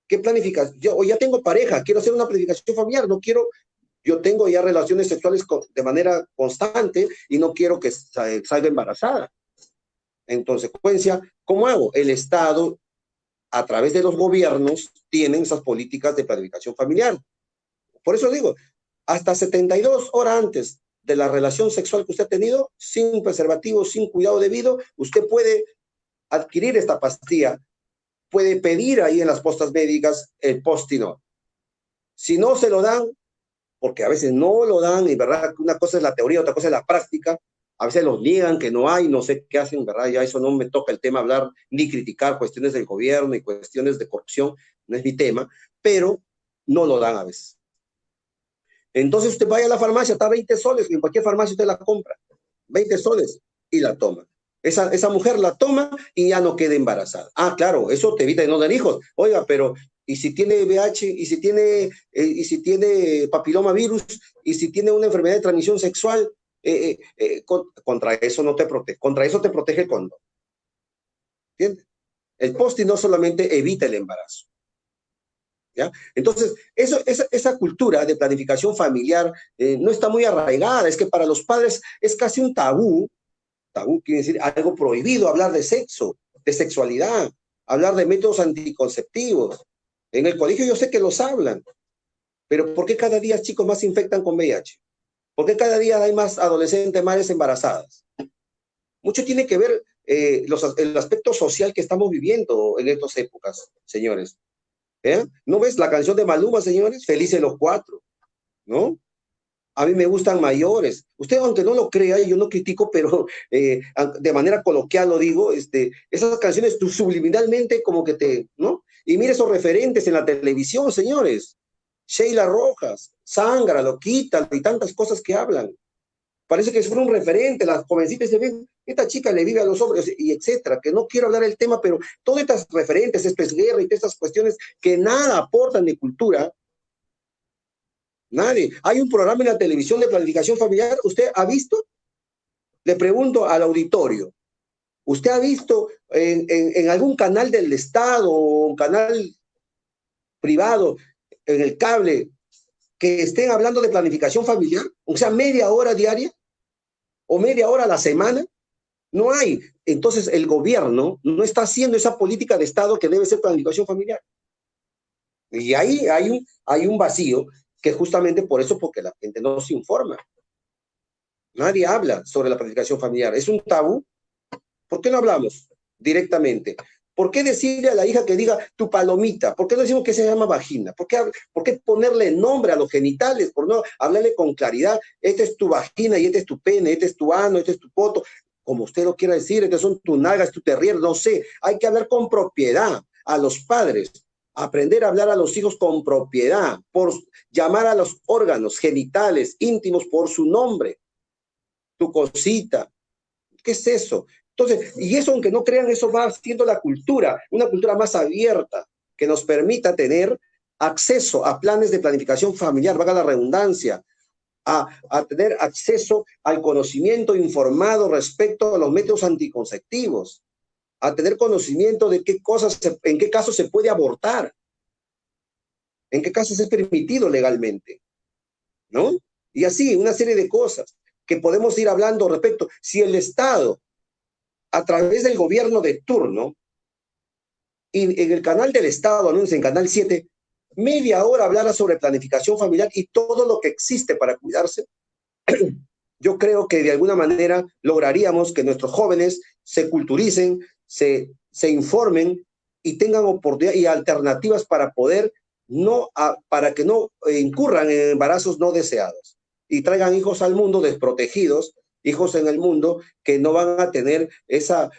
¿Qué planificación? Yo ya tengo pareja, quiero hacer una planificación familiar, no quiero. Yo tengo ya relaciones sexuales de manera constante y no quiero que salga embarazada. En consecuencia, ¿cómo hago? El Estado, a través de los gobiernos, tienen esas políticas de planificación familiar. Por eso digo, hasta 72 horas antes de la relación sexual que usted ha tenido, sin preservativo, sin cuidado debido, usted puede adquirir esta pastilla, puede pedir ahí en las postas médicas el Postinor. Si no se lo dan, porque a veces no lo dan, y verdad, una cosa es la teoría, otra cosa es la práctica, a veces los niegan que no hay, no sé qué hacen, verdad, ya eso no me toca el tema hablar ni criticar cuestiones del gobierno y cuestiones de corrupción, no es mi tema, pero no lo dan a veces. Entonces usted vaya a la farmacia, está 20 soles, en cualquier farmacia usted la compra, 20 soles y la toma. Esa mujer la toma y ya no queda embarazada. Ah, claro, eso te evita de no dar hijos. Oiga, pero ¿y si tiene VIH? ¿Y si tiene papilomavirus? ¿Y si tiene una enfermedad de transmisión sexual? Contra eso no te protege. Contra eso te protege el condón. ¿Entiendes? El Postinor no solamente evita el embarazo. ¿Ya? Entonces, esa cultura de planificación familiar no está muy arraigada. Es que para los padres es casi un tabú. Tabú quiere decir algo prohibido, hablar de sexo, de sexualidad, hablar de métodos anticonceptivos. En el colegio yo sé que los hablan, pero ¿por qué cada día chicos más se infectan con VIH? ¿Por qué cada día hay más adolescentes, madres embarazadas? Mucho tiene que ver el aspecto social que estamos viviendo en estas épocas, señores. ¿No ves la canción de Maluma, señores? Felices los 4, ¿no? A mí me gustan mayores. Usted, aunque no lo crea, yo no critico, pero de manera coloquial lo digo, esas canciones subliminalmente como que ¿no? Y mire esos referentes en la televisión, señores. Sheila Rojas, Sangra, Loquita y tantas cosas que hablan. Parece que fueron un referente, las jovencitas se ven, esta chica le vive a los hombres, y etcétera, que no quiero hablar del tema, pero todas estas referentes, Guerra y estas cuestiones que nada aportan de cultura. Nadie. Hay un programa en la televisión de planificación familiar. ¿Usted ha visto? Le pregunto al auditorio. ¿Usted ha visto en algún canal del Estado o un canal privado, en el cable, que estén hablando de planificación familiar? O sea, media hora diaria o media hora a la semana. No hay. Entonces, el gobierno no está haciendo esa política de Estado que debe ser planificación familiar. Y ahí hay un vacío que justamente por eso, porque la gente no se informa. Nadie habla sobre la planificación familiar. ¿Es un tabú? ¿Por qué no hablamos directamente? ¿Por qué decirle a la hija que diga tu palomita? ¿Por qué no decimos que se llama vagina? ¿Por qué ponerle nombre a los genitales? Por no hablarle con claridad. Esta es tu vagina y este es tu pene, este es tu ano, este es tu poto. Como usted lo quiera decir, estas son tu nalgas, tu terrier, no sé. Hay que hablar con propiedad a los padres. aprender a hablar a los hijos con propiedad, por llamar a los órganos genitales íntimos por su nombre, tu cosita. ¿Qué es eso? Entonces, y eso, aunque no crean, eso va siendo la cultura, una cultura más abierta, que nos permita tener acceso a planes de planificación familiar, valga la redundancia, a tener acceso al conocimiento informado respecto a los métodos anticonceptivos, a tener conocimiento de qué cosas, en qué casos se puede abortar, en qué casos es permitido legalmente, ¿no? Y así, una serie de cosas que podemos ir hablando respecto. Si el Estado, a través del gobierno de turno, y en el canal del Estado, anuncia en Canal 7, media hora hablara sobre planificación familiar y todo lo que existe para cuidarse, yo creo que de alguna manera lograríamos que nuestros jóvenes se culturicen, se informen y tengan oportunidades y alternativas para poder para que no incurran en embarazos no deseados y traigan hijos al mundo desprotegidos, hijos en el mundo que no van a tener esa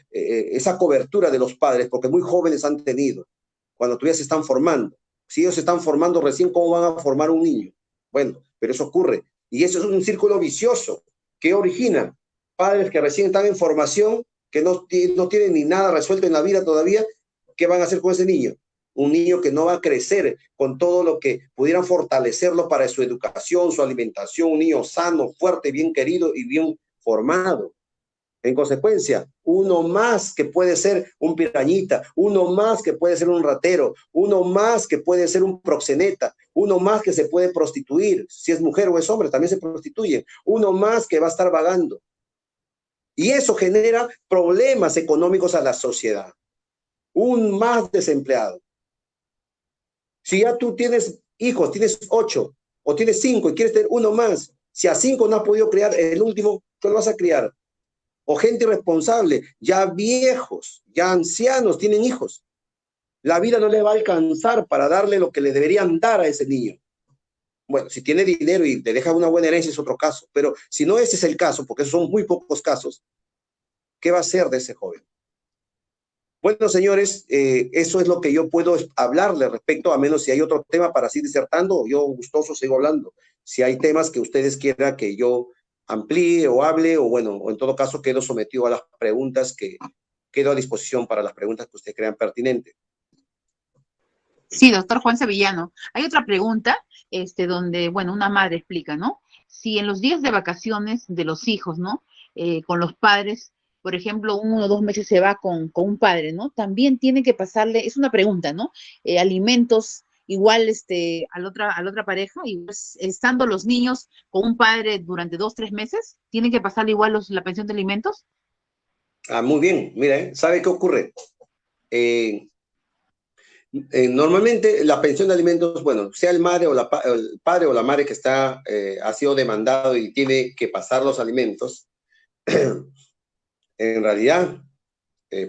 cobertura de los padres, porque muy jóvenes han tenido, cuando todavía se están formando. Si ellos se están formando recién, ¿cómo van a formar un niño? Bueno, pero eso ocurre. Y eso es un círculo vicioso que origina padres que recién están en formación, que no tienen ni nada resuelto en la vida todavía. ¿Qué van a hacer con ese niño? Un niño que no va a crecer con todo lo que pudieran fortalecerlo para su educación, su alimentación, un niño sano, fuerte, bien querido y bien formado. En consecuencia, uno más que puede ser un pirañita, uno más que puede ser un ratero, uno más que puede ser un proxeneta, uno más que se puede prostituir, si es mujer o es hombre, también se prostituye, uno más que va a estar vagando. Y eso genera problemas económicos a la sociedad. Un más desempleado. Si ya tú tienes hijos, tienes 8 o tienes 5 y quieres tener uno más, si a 5 no has podido criar el último, ¿qué lo vas a criar? O gente irresponsable, ya viejos, ya ancianos, tienen hijos. La vida no le va a alcanzar para darle lo que le deberían dar a ese niño. Bueno, si tiene dinero y le deja una buena herencia es otro caso, pero si no ese es el caso, porque son muy pocos casos, ¿qué va a hacer de ese joven? Bueno, señores, eso es lo que yo puedo hablarle respecto, a menos si hay otro tema para seguir disertando, yo gustoso sigo hablando. Si hay temas que ustedes quieran que yo amplíe o hable, o bueno, o en todo caso quedo sometido a las preguntas que quedo a disposición para las preguntas que ustedes crean pertinentes. Sí, doctor Juan Sevillano. Hay otra pregunta, donde, bueno, una madre explica, ¿no? Si en los días de vacaciones de los hijos, ¿no? Con los padres, por ejemplo, 1 o 2 meses se va con un padre, ¿no? También tiene que pasarle, es una pregunta, ¿no? Alimentos igual a la otra pareja, y pues, estando los niños con un padre durante 2, 3 meses, ¿tienen que pasarle igual la pensión de alimentos? Muy bien, mira, ¿sabe qué ocurre? Normalmente la pensión de alimentos, bueno, sea el padre o la madre que ha sido demandado y tiene que pasar los alimentos, en realidad,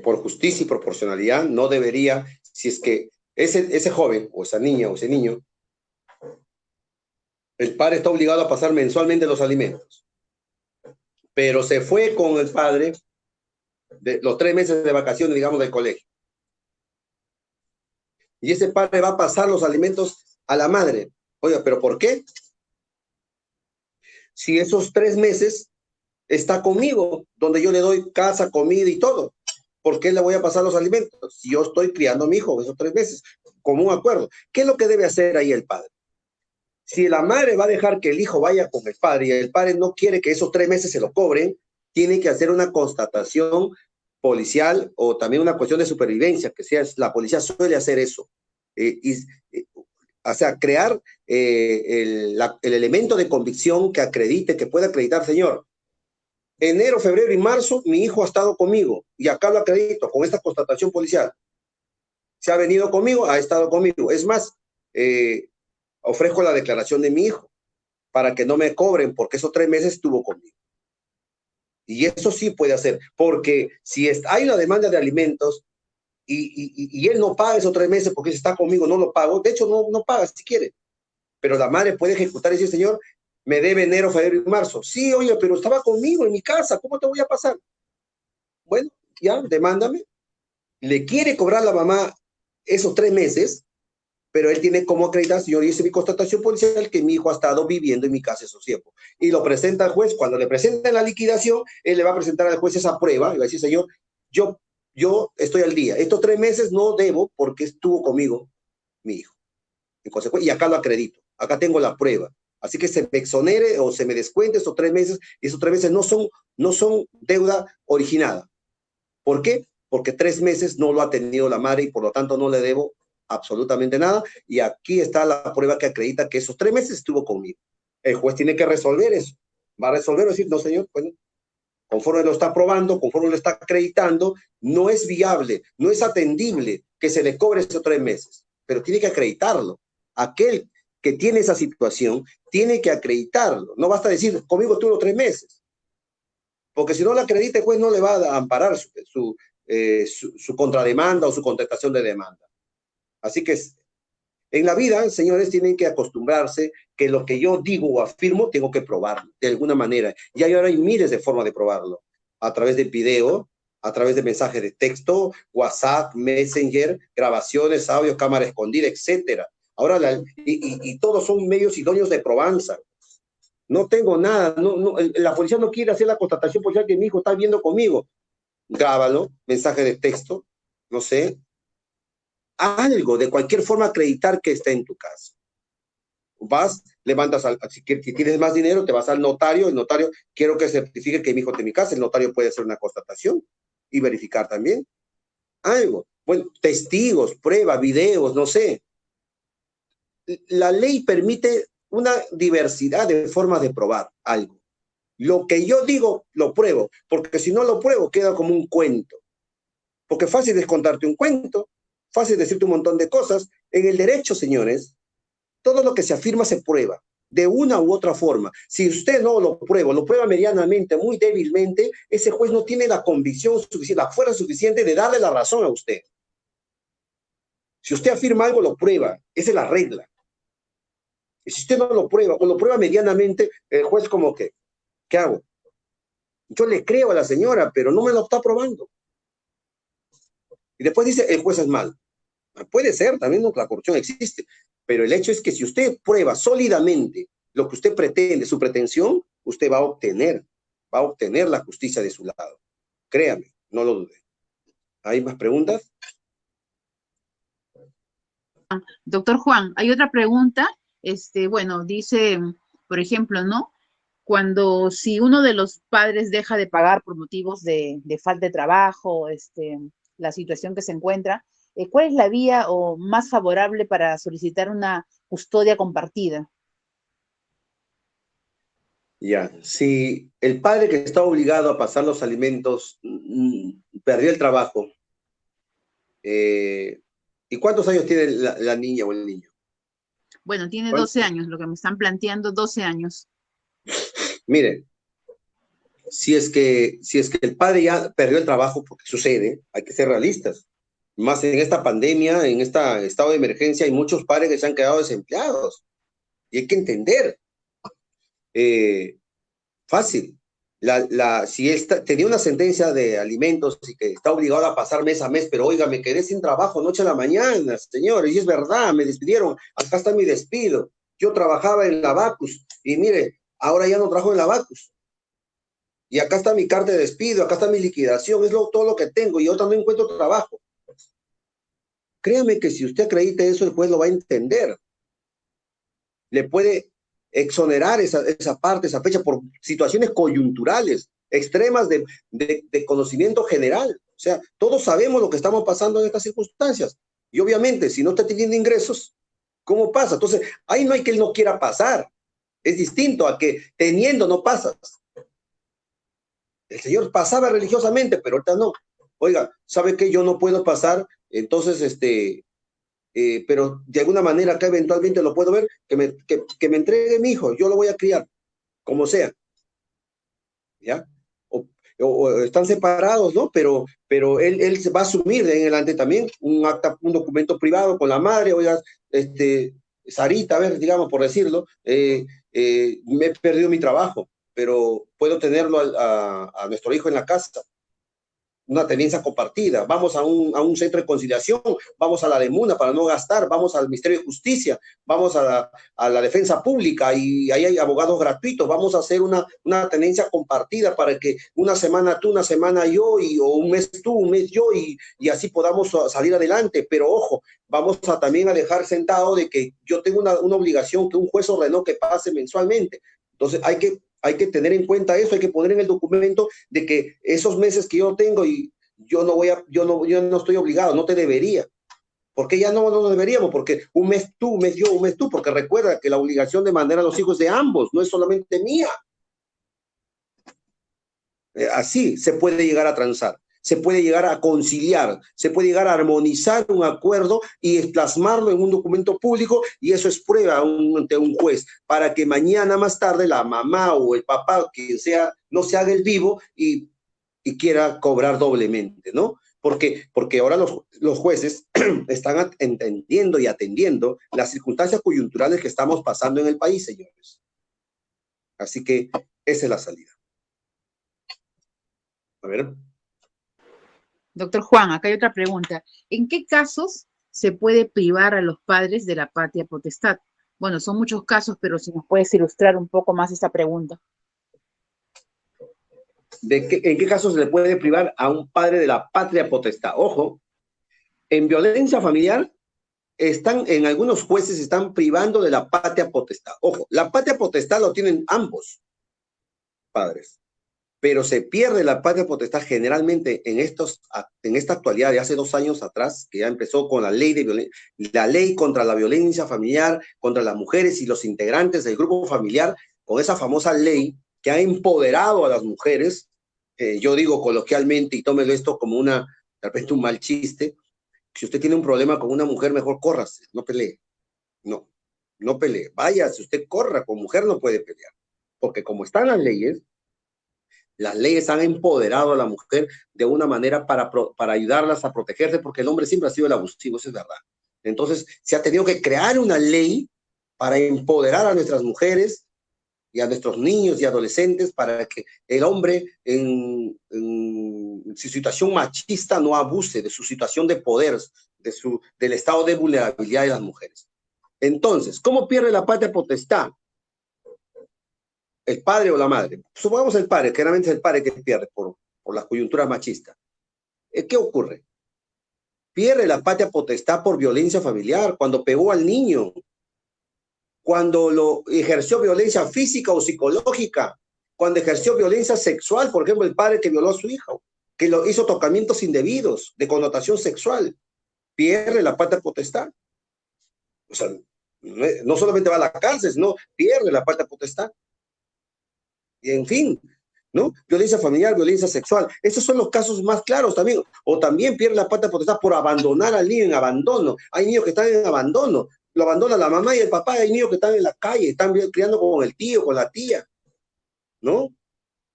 por justicia y proporcionalidad, no debería, si es que ese joven o esa niña o ese niño, el padre está obligado a pasar mensualmente los alimentos, pero se fue con el padre de los 3 meses de vacaciones, digamos, del colegio. Y ese padre va a pasar los alimentos a la madre. Oiga, ¿pero por qué? Si esos 3 meses está conmigo, donde yo le doy casa, comida y todo, ¿por qué le voy a pasar los alimentos? Si yo estoy criando a mi hijo esos 3 meses, como un acuerdo. ¿Qué es lo que debe hacer ahí el padre? Si la madre va a dejar que el hijo vaya con el padre y el padre no quiere que esos 3 meses se lo cobren, tiene que hacer una constatación policial o también una cuestión de supervivencia, que sea, la policía suele hacer eso. O sea, crear el elemento de convicción que acredite, que pueda acreditar, señor, enero, febrero y marzo, mi hijo ha estado conmigo y acá lo acredito con esta constatación policial. Se ha venido conmigo, ha estado conmigo. Es más, ofrezco la declaración de mi hijo para que no me cobren porque esos 3 meses estuvo conmigo. Y eso sí puede hacer, porque si hay una demanda de alimentos y él no paga esos 3 meses porque si está conmigo no lo pago, de hecho no paga si quiere, pero la madre puede ejecutar y decir, señor, me debe enero, febrero y marzo. Sí, oye, pero estaba conmigo en mi casa, ¿cómo te voy a pasar? Bueno, ya, demándame. Le quiere cobrar la mamá esos 3 meses, pero él tiene como acreditar, señor, y dice mi constatación policial que mi hijo ha estado viviendo en mi casa esos tiempos. Y lo presenta al juez. Cuando le presenten la liquidación, él le va a presentar al juez esa prueba y va a decir, señor, yo, yo estoy al día. Estos 3 meses no debo porque estuvo conmigo mi hijo. En consecuencia, y acá lo acredito. Acá tengo la prueba. Así que se me exonere o se me descuente esos 3 meses, y esos 3 meses no son deuda originada. ¿Por qué? Porque 3 meses no lo ha tenido la madre y por lo tanto no le debo absolutamente nada. Y aquí está la prueba que acredita que esos 3 meses estuvo conmigo. El juez tiene que resolver eso. Va a resolver o decir, no, señor, bueno, conforme lo está probando, conforme lo está acreditando, no es viable, no es atendible que se le cobre esos 3 meses, pero tiene que acreditarlo. Aquel que tiene esa situación tiene que acreditarlo. No basta decir, conmigo estuvo los 3 meses, porque si no lo acredita, el juez no le va a amparar su contrademanda o su contestación de demanda. Así que en la vida, señores, tienen que acostumbrarse que lo que yo digo o afirmo, tengo que probarlo de alguna manera. Y ahora hay miles de formas de probarlo. A través de video, a través de mensajes de texto, WhatsApp, Messenger, grabaciones, audio, cámara escondida, etcétera. Ahora, y todos son medios idóneos de probanza. No tengo nada, la policía no quiere hacer la constatación policial que mi hijo está viendo conmigo. Grábalo, mensaje de texto, no sé, algo, de cualquier forma acreditar que está en tu casa. Vas, levantas, si tienes más dinero, te vas al notario, el notario, quiero que certifique que mi hijo está en mi casa, el notario puede hacer una constatación y verificar también algo. Bueno, testigos, pruebas, videos, no sé. La ley permite una diversidad de formas de probar algo. Lo que yo digo, lo pruebo, porque si no lo pruebo, queda como un cuento. Porque fácil es contarte un cuento, fácil decirte un montón de cosas. En el derecho, señores, todo lo que se afirma se prueba, de una u otra forma. Si usted no lo prueba medianamente, muy débilmente, ese juez no tiene la convicción suficiente, la fuerza suficiente de darle la razón a usted. Si usted afirma algo, lo prueba. Esa es la regla. Y si usted no lo prueba, o lo prueba medianamente, el juez como que, ¿qué hago? Yo le creo a la señora, pero no me lo está probando. Y después dice, el juez es malo. Puede ser, también no, la corrupción existe, pero el hecho es que si usted prueba sólidamente lo que usted pretende, su pretensión, usted va a obtener la justicia de su lado. Créame, no lo dude. ¿Hay más preguntas? Doctor Juan, hay otra pregunta. Bueno, dice, por ejemplo, ¿no? Cuando si uno de los padres deja de pagar por motivos de falta de trabajo, la situación que se encuentra, ¿cuál es la vía o más favorable para solicitar una custodia compartida? Ya, si el padre que está obligado a pasar los alimentos perdió el trabajo, ¿y cuántos años tiene la niña o el niño? Bueno, tiene 12 ¿Cuántos? años, lo que me están planteando, 12 años. Mire, si es que el padre ya perdió el trabajo, porque sucede, hay que ser realistas. Más en esta pandemia, en este estado de emergencia, hay muchos padres que se han quedado desempleados. Y hay que entender, eh, fácil, si tenía una sentencia de alimentos y que está obligado a pasar mes a mes, pero oiga, me quedé sin trabajo noche a la mañana, señores, y es verdad, me despidieron, acá está mi despido. Yo trabajaba en la Bacus y mire, ahora ya no trabajo en la Bacus. Y acá está mi carta de despido, acá está mi liquidación, todo lo que tengo y ahora no encuentro trabajo. Créame que si usted acredita eso, el juez lo va a entender. Le puede exonerar esa parte, esa fecha, por situaciones coyunturales, extremas de conocimiento general. O sea, todos sabemos lo que estamos pasando en estas circunstancias. Y obviamente, si no está teniendo ingresos, ¿cómo pasa? Entonces, ahí no hay que él no quiera pasar. Es distinto a que teniendo no pasas. El señor pasaba religiosamente, pero ahorita no. Oiga, ¿sabe qué? Yo no puedo pasar, entonces, pero de alguna manera acá eventualmente lo puedo ver, que me entregue mi hijo, yo lo voy a criar, como sea, ¿ya? O están separados, ¿no? Pero él se va a asumir de en adelante también un documento privado con la madre, oiga, Sarita, a ver, digamos, por decirlo, me he perdido mi trabajo, pero puedo tenerlo a nuestro hijo en la casa. una tenencia compartida, vamos a un centro de conciliación, vamos a la Lemuna para no gastar, vamos al Ministerio de Justicia, vamos a la defensa pública y ahí hay abogados gratuitos, vamos a hacer una tenencia compartida para que una semana tú, una semana yo, o un mes tú, un mes yo, y así podamos salir adelante. Pero ojo, vamos a también a dejar sentado de que yo tengo una obligación que un juez ordenó que pase mensualmente. Entonces hay que tener en cuenta eso, hay que poner en el documento de que esos meses que yo tengo y yo no estoy obligado, no te debería. ¿Por qué ya no deberíamos? Porque un mes tú, un mes yo, un mes tú, porque recuerda que la obligación de mantener a los hijos es de ambos, no es solamente mía. Así se puede llegar a transar, se puede llegar a conciliar, se puede llegar a armonizar un acuerdo y plasmarlo en un documento público, y eso es prueba ante un juez para que mañana más tarde la mamá o el papá, quien sea, no se haga el vivo y quiera cobrar doblemente, ¿no? Porque ahora los jueces están entendiendo y atendiendo las circunstancias coyunturales que estamos pasando en el país, señores. Así que esa es la salida. A ver. Doctor Juan, acá hay otra pregunta. ¿En qué casos se puede privar a los padres de la patria potestad? Bueno, son muchos casos, pero si nos puedes ilustrar un poco más esta pregunta. ¿En qué casos se le puede privar a un padre de la patria potestad? Ojo, en violencia familiar en algunos jueces están privando de la patria potestad. Ojo, la patria potestad lo tienen ambos padres, pero se pierde la patria potestad generalmente en esta actualidad de hace 2 años atrás, que ya empezó con la ley contra la violencia familiar, contra las mujeres y los integrantes del grupo familiar, con esa famosa ley que ha empoderado a las mujeres. Yo digo coloquialmente, y tómelo esto como de repente un mal chiste: si usted tiene un problema con una mujer, mejor córrase, no pelee. No pelee. Vaya, si usted corra, con mujer no puede pelear. Porque como están las leyes han empoderado a la mujer de una manera para ayudarlas a protegerse, porque el hombre siempre ha sido el abusivo, eso es verdad. Entonces, se ha tenido que crear una ley para empoderar a nuestras mujeres y a nuestros niños y adolescentes, para que el hombre en su situación machista no abuse de su situación de poder, del estado de vulnerabilidad de las mujeres. Entonces, ¿cómo pierde la patria potestad? El padre o la madre. Supongamos el padre, que realmente es el padre que pierde por las coyunturas machistas. ¿Qué ocurre? Pierde la patria potestad por violencia familiar, cuando pegó al niño, cuando lo ejerció violencia física o psicológica, cuando ejerció violencia sexual, por ejemplo, el padre que violó a su hijo, que lo hizo tocamientos indebidos de connotación sexual, pierde la patria potestad. O sea, no solamente va a la cárcel, sino pierde la patria potestad. Y en fin, ¿no? Violencia familiar, violencia sexual. Esos son los casos más claros también. O también pierde la patria potestad por abandonar al niño en abandono. Hay niños que están en abandono. Lo abandona la mamá y el papá. Hay niños que están en la calle, están criando con el tío, con la tía, ¿no?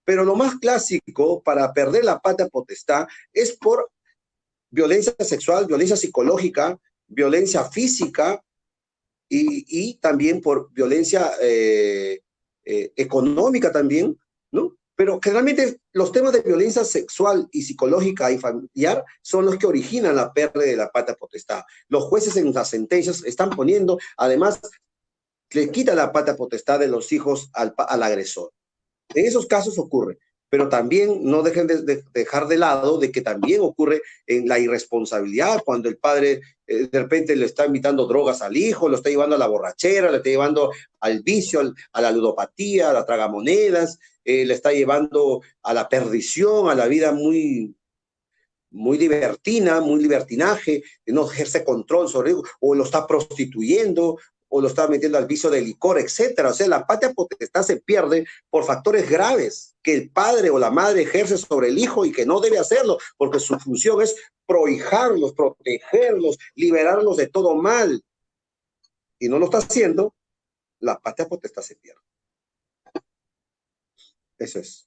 Pero lo más clásico para perder la patria potestad es por violencia sexual, violencia psicológica, violencia física y también por violencia económica también, ¿no? Pero generalmente los temas de violencia sexual y psicológica y familiar son los que originan la pérdida de la patria potestad. Los jueces en las sentencias están poniendo, además, le quita la patria potestad de los hijos al agresor. En esos casos ocurre, pero también no dejen de dejar de lado de que también ocurre en la irresponsabilidad, cuando el padre de repente le está invitando drogas al hijo, lo está llevando a la borrachera, le está llevando al vicio, a la ludopatía, a la tragamonedas, le está llevando a la perdición, a la vida muy libertina, muy libertinaje, no ejerce control sobre él, o lo está prostituyendo, o lo está metiendo al vicio de licor, etcétera. O sea, la patria potestad se pierde por factores graves que el padre o la madre ejerce sobre el hijo y que no debe hacerlo, porque su función es prohijarlos, protegerlos, liberarlos de todo mal. Y no lo está haciendo, la patria potestad se pierde. Eso es.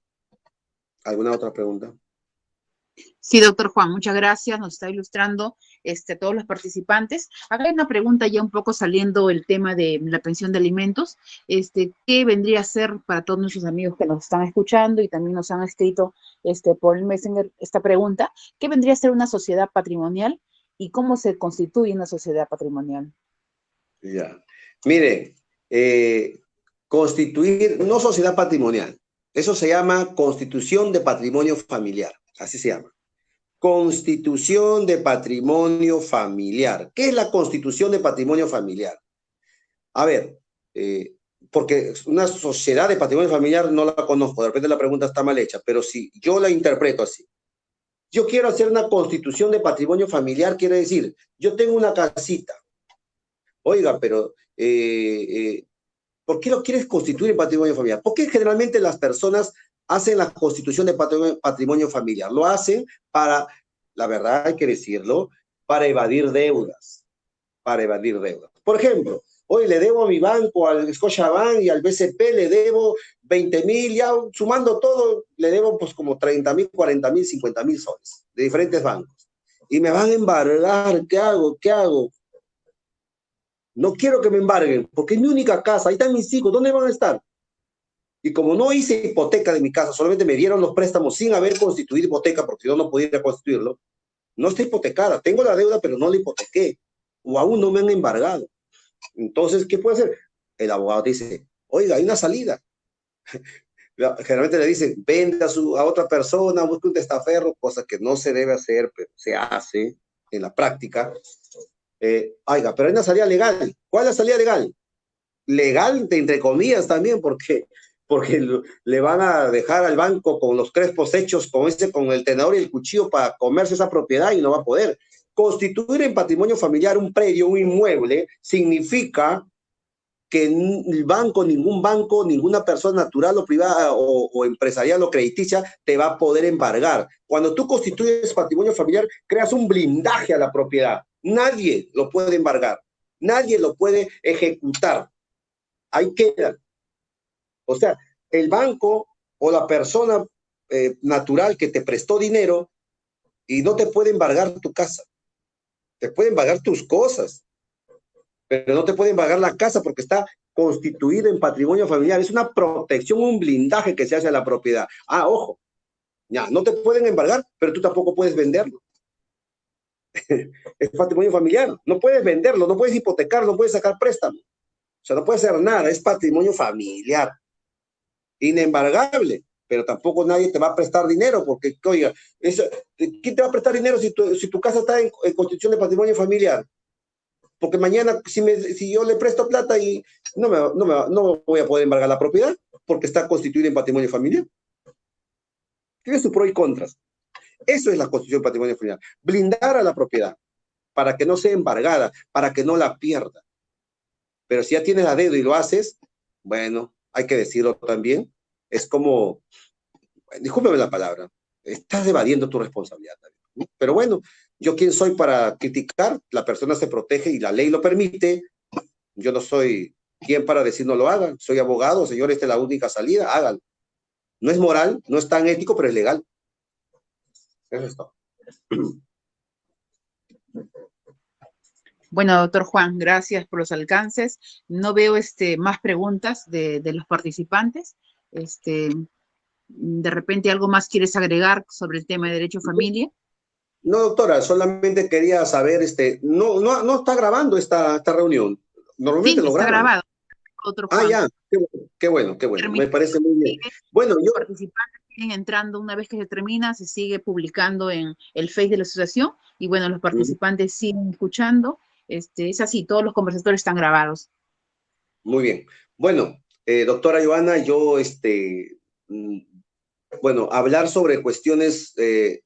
¿Alguna otra pregunta? Sí, doctor Juan, muchas gracias. Nos está ilustrando a todos los participantes. Acá hay una pregunta ya un poco saliendo el tema de la pensión de alimentos. ¿Qué vendría a ser para todos nuestros amigos que nos están escuchando y también nos han escrito por el Messenger esta pregunta? ¿Qué vendría a ser una sociedad patrimonial y cómo se constituye una sociedad patrimonial? Ya. Mire, constituir, no sociedad patrimonial, eso se llama constitución de patrimonio familiar, así se llama. Constitución de patrimonio familiar. ¿Qué es la constitución de patrimonio familiar? A ver, porque una sociedad de patrimonio familiar no la conozco, de repente la pregunta está mal hecha, pero si yo la interpreto así. Yo quiero hacer una constitución de patrimonio familiar, quiere decir, yo tengo una casita. Oiga, pero ¿por qué lo quieres constituir en patrimonio familiar? Porque generalmente las personas hacen la constitución de patrimonio familiar. Lo hacen para, la verdad hay que decirlo, para evadir deudas. Para evadir deudas. Por ejemplo, hoy le debo a mi banco, al Scotiabank y al BCP, le debo 20.000, ya sumando todo, le debo pues como 30.000, 40.000, 50.000 soles de diferentes bancos. Y me van a embargar, ¿qué hago? ¿Qué hago? No quiero que me embarguen, porque es mi única casa, ahí están mis hijos, ¿dónde van a estar? Y como no hice hipoteca de mi casa, solamente me dieron los préstamos sin haber constituido hipoteca, porque yo no podía constituirlo, no está hipotecada, tengo la deuda, pero no la hipotequé, o aún no me han embargado. Entonces, ¿qué puede hacer? El abogado dice, oiga, hay una salida. Generalmente le dicen, venda a otra persona, busque un testaferro, cosa que no se debe hacer, pero se hace en la práctica. Oiga, pero hay una salida legal. ¿Cuál es la salida legal? Legal, entre comillas también, porque le van a dejar al banco con los crespos hechos, con el tenedor y el cuchillo para comerse esa propiedad y no va a poder. Constituir en patrimonio familiar un predio, un inmueble, significa que el banco, ningún banco, ninguna persona natural o privada o empresarial o crediticia te va a poder embargar. Cuando tú constituyes patrimonio familiar, creas un blindaje a la propiedad. Nadie lo puede embargar, nadie lo puede ejecutar. Ahí queda. O sea, el banco o la persona natural que te prestó dinero y no te puede embargar tu casa, te puede embargar tus cosas, pero no te puede embargar la casa porque está constituida en patrimonio familiar. Es una protección, un blindaje que se hace a la propiedad. Ah, ojo, ya, no te pueden embargar, pero tú tampoco puedes venderlo. Es patrimonio familiar, no puedes venderlo, no puedes hipotecarlo, no puedes sacar préstamo. O sea, no puedes hacer nada, es patrimonio familiar. Inembargable, pero tampoco nadie te va a prestar dinero, porque, oiga, ¿quién te va a prestar dinero si tu casa está en constitución de patrimonio familiar? Porque mañana, si yo le presto plata y no voy a poder embargar la propiedad, porque está constituida en patrimonio familiar. Tiene sus pros y contras. Eso es la constitución de patrimonio familiar. Blindar a la propiedad, para que no sea embargada, para que no la pierda. Pero si ya tienes la deuda y lo haces, bueno, hay que decirlo también, es como, discúlpeme la palabra, estás evadiendo tu responsabilidad también, ¿no? Pero bueno, yo quién soy para criticar, la persona se protege y la ley lo permite, yo no soy quien para decir no lo hagan, soy abogado, señor, esta es la única salida, háganlo. No es moral, no es tan ético, pero es legal. Eso es todo. Bueno, doctor Juan, gracias por los alcances. No veo más preguntas de los participantes. De repente algo más quieres agregar sobre el tema de derecho a familia. No, doctora, solamente quería saber, no está grabando esta reunión. Normalmente Sí, lo está graban. grabado. Otro Juan. Ya, qué bueno. Me parece muy bien. Bueno, los participantes siguen entrando una vez que se termina, se sigue publicando en el Face de la asociación y bueno, los participantes siguen escuchando. Es así, todos los conversatorios están grabados. Muy bien. Bueno, doctora Joana, yo, bueno, hablar sobre cuestiones,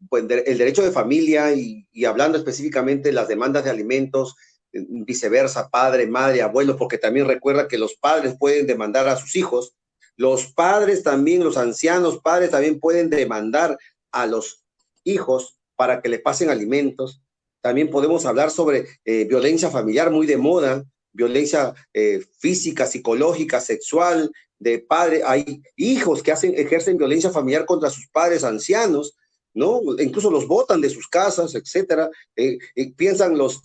pues, el derecho de familia y hablando específicamente de las demandas de alimentos, viceversa, padre, madre, abuelo, porque también recuerda que los padres pueden demandar a sus hijos, los padres también, los ancianos padres también pueden demandar a los hijos para que le pasen alimentos. También podemos hablar sobre violencia familiar, muy de moda, violencia física, psicológica, sexual, de padre. Hay hijos que ejercen violencia familiar contra sus padres ancianos. ¿no? Incluso los botan de sus casas, etcétera. Piensan los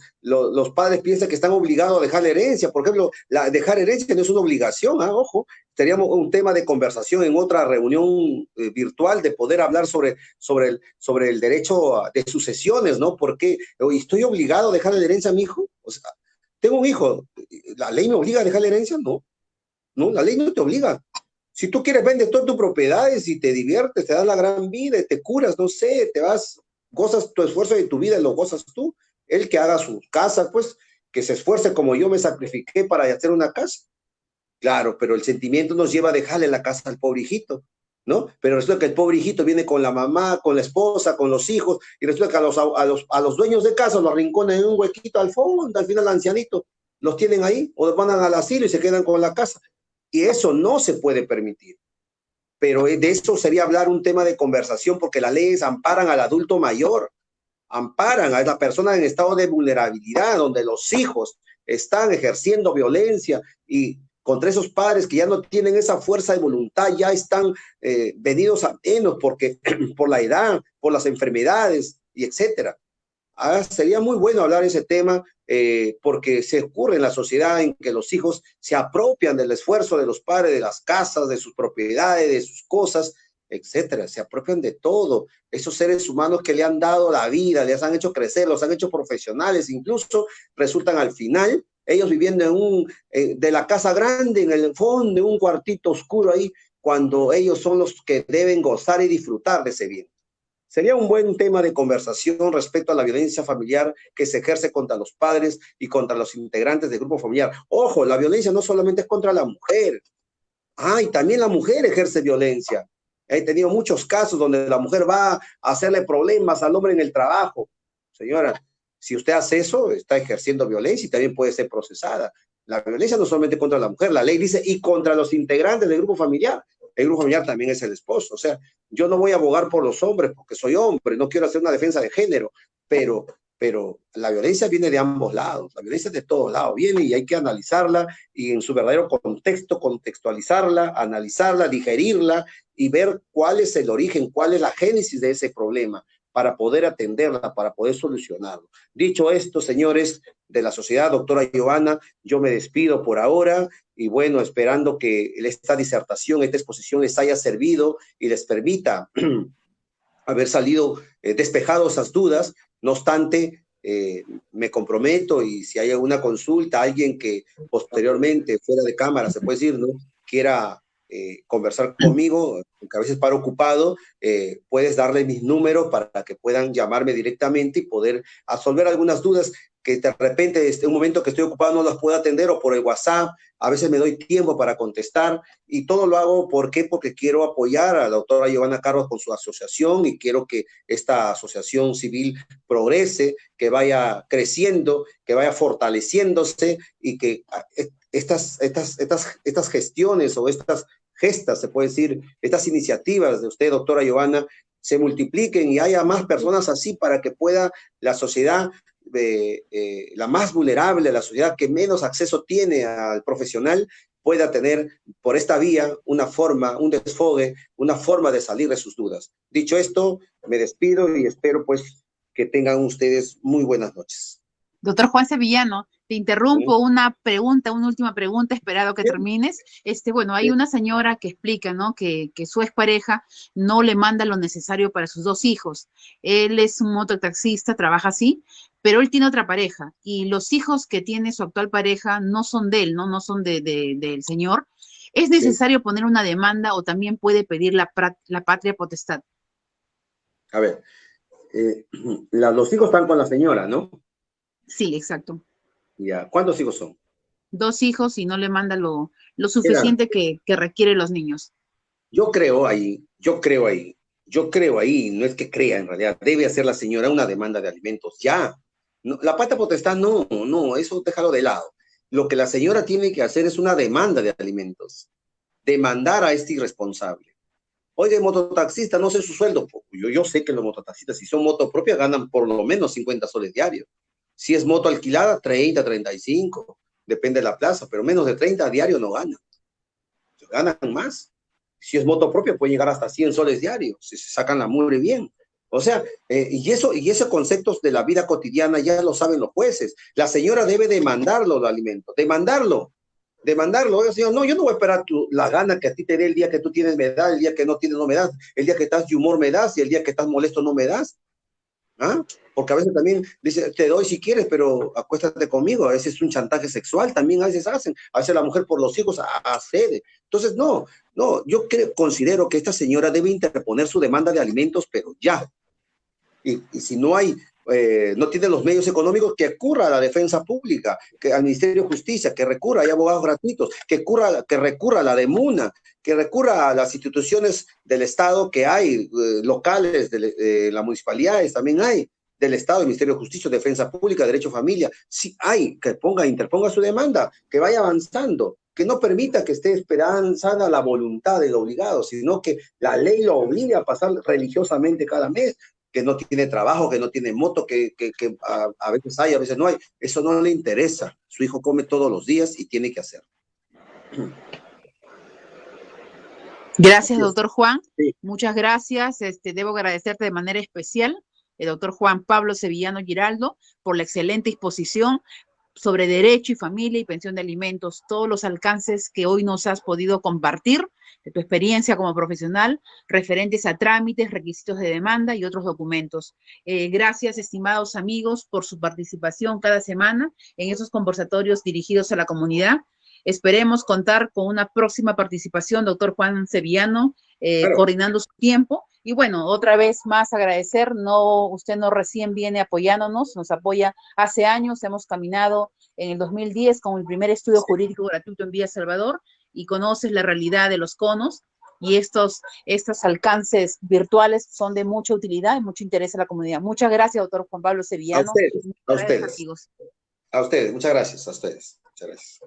padres piensan que están obligados a dejar la herencia. Por ejemplo, dejar herencia no es una obligación, ¿ah? Ojo, teníamos un tema de conversación en otra reunión virtual de poder hablar sobre el derecho de sucesiones, ¿no? Porque estoy obligado a dejar la herencia a mi hijo. O sea, tengo un hijo, ¿la ley me obliga a dejar la herencia? No, no, la ley no te obliga. Si tú quieres, vendes todas tus propiedades y te diviertes, te das la gran vida, te curas, no sé, te vas, gozas tu esfuerzo de tu vida y lo gozas tú. Él que haga su casa, pues, que se esfuerce como yo me sacrifiqué para hacer una casa. Claro, pero el sentimiento nos lleva a dejarle la casa al pobre hijito, ¿no? Pero resulta que el pobre hijito viene con la mamá, con la esposa, con los hijos, y resulta que a los dueños de casa los arrinconan en un huequito al fondo, al final ancianito, los tienen ahí, o los mandan al asilo y se quedan con la casa. Y eso no se puede permitir. Pero de eso sería hablar un tema de conversación, porque las leyes amparan al adulto mayor, amparan a la persona en estado de vulnerabilidad, donde los hijos están ejerciendo violencia y contra esos padres que ya no tienen esa fuerza de voluntad, ya están venidos a menos porque, por la edad, por las enfermedades y etcétera. Sería muy bueno hablar de ese tema porque se ocurre en la sociedad en que los hijos se apropian del esfuerzo de los padres, de las casas, de sus propiedades, de sus cosas, etcétera. Se apropian de todo. Esos seres humanos que le han dado la vida, les han hecho crecer, los han hecho profesionales, incluso resultan al final ellos viviendo de la casa grande, en el fondo, de un cuartito oscuro ahí, cuando ellos son los que deben gozar y disfrutar de ese bien. Sería un buen tema de conversación respecto a la violencia familiar que se ejerce contra los padres y contra los integrantes del grupo familiar. Ojo, la violencia no solamente es contra la mujer. Y también la mujer ejerce violencia. He tenido muchos casos donde la mujer va a hacerle problemas al hombre en el trabajo. Señora, si usted hace eso, está ejerciendo violencia y también puede ser procesada. La violencia no solamente contra la mujer, la ley dice, y contra los integrantes del grupo familiar. El grupo familiar también es el esposo. O sea, yo no voy a abogar por los hombres porque soy hombre, no quiero hacer una defensa de género, pero la violencia viene de ambos lados, la violencia de todos lados viene y hay que analizarla y en su verdadero contexto, contextualizarla, analizarla, digerirla y ver cuál es el origen, cuál es la génesis de ese problema para poder atenderla, para poder solucionarlo. Dicho esto, señores de la sociedad, doctora Giovanna, yo me despido por ahora y bueno, esperando que esta disertación, esta exposición les haya servido y les permita haber salido despejado esas dudas. No obstante, me comprometo y si hay alguna consulta, alguien que posteriormente, fuera de cámara, se puede decir, ¿no? Quiera conversar conmigo, porque a veces paro ocupado, puedes darle mis números para que puedan llamarme directamente y poder resolver algunas dudas que de repente, en un momento que estoy ocupado, no las puedo atender o por el WhatsApp. A veces me doy tiempo para contestar y todo lo hago, ¿por qué? Porque quiero apoyar a la doctora Giovanna Carlos con su asociación y quiero que esta asociación civil progrese, que vaya creciendo, que vaya fortaleciéndose y que estas gestiones o estas gestas, se puede decir, estas iniciativas de usted, doctora Giovanna, se multipliquen y haya más personas así para que pueda la sociedad, la más vulnerable, la sociedad que menos acceso tiene al profesional, pueda tener por esta vía una forma, un desfogue, una forma de salir de sus dudas. Dicho esto, me despido y espero pues que tengan ustedes muy buenas noches. Doctor Juan Sevillano, te interrumpo una pregunta, una última pregunta, esperado que Bien. termines. Bueno, hay una señora que explica, ¿no? Que su expareja no le manda lo necesario para sus dos hijos. Él es un mototaxista, trabaja así, pero él tiene otra pareja y los hijos que tiene su actual pareja no son de él, ¿no? No son del señor. ¿Es necesario poner una demanda o también puede pedir la patria potestad? A ver, los hijos están con la señora, ¿no? Sí, exacto. Ya. ¿Cuántos hijos son? Dos hijos y no le manda lo suficiente que requieren los niños. Yo creo ahí, no es que crea en realidad, debe hacer la señora una demanda de alimentos, ya. No, la patria potestad no, eso déjalo de lado. Lo que la señora tiene que hacer es una demanda de alimentos, demandar a este irresponsable. Oye, mototaxista, no sé su sueldo. Yo sé que los mototaxistas, si son moto propia, ganan por lo menos 50 soles diarios. Si es moto alquilada, 30, 35, depende de la plaza, pero menos de 30 diarios no ganan. Ganan más. Si es moto propia, puede llegar hasta 100 soles diarios, si se sacan la mugre bien. O sea, y esos conceptos de la vida cotidiana ya lo saben los jueces. La señora debe demandarlo de alimentos, demandarlo. Oiga, señor, no, yo no voy a esperar la gana que a ti te dé el día que tú tienes me das, el día que no tienes no me das, el día que estás de humor me das y el día que estás molesto no me das. ¿Ah? Porque a veces también dice, te doy si quieres, pero acuéstate conmigo. A veces es un chantaje sexual, también a veces hacen. A veces la mujer por los hijos accede. Entonces, no, yo considero que esta señora debe interponer su demanda de alimentos, pero ya. Y si no hay, no tiene los medios económicos, que recurra a la defensa pública, al Ministerio de Justicia, que recurra, hay abogados gratuitos, que recurra a la DEMUNA, que recurra a las instituciones del Estado que hay, locales, de las municipalidades también hay, del Estado, el Ministerio de Justicia, Defensa Pública, Derecho a Familia. Sí hay, que interponga su demanda, que vaya avanzando, que no permita que esté esperanzada la voluntad del obligado, sino que la ley lo obligue a pasar religiosamente cada mes, que no tiene trabajo, que no tiene moto, que a veces hay, a veces no hay. Eso no le interesa. Su hijo come todos los días y tiene que hacerlo. Gracias, doctor Juan. Sí. Muchas gracias. Debo agradecerte de manera especial, el doctor Juan Pablo Sevillano Giraldo, por la excelente exposición sobre derecho y familia y pensión de alimentos, todos los alcances que hoy nos has podido compartir de tu experiencia como profesional referentes a trámites, requisitos de demanda y otros documentos. Gracias, estimados amigos, por su participación cada semana en esos conversatorios dirigidos a la comunidad. Esperemos contar con una próxima participación, doctor Juan Sevillano, claro, coordinando su tiempo. Y bueno, otra vez más agradecer, usted no recién viene apoyándonos, nos apoya hace años, hemos caminado en el 2010 con el primer estudio jurídico gratuito en Villa Salvador y conoces la realidad de los conos y estos alcances virtuales son de mucha utilidad y mucho interés a la comunidad. Muchas gracias, doctor Juan Pablo Sevillano. A ustedes, muchas gracias. A ustedes, muchas gracias.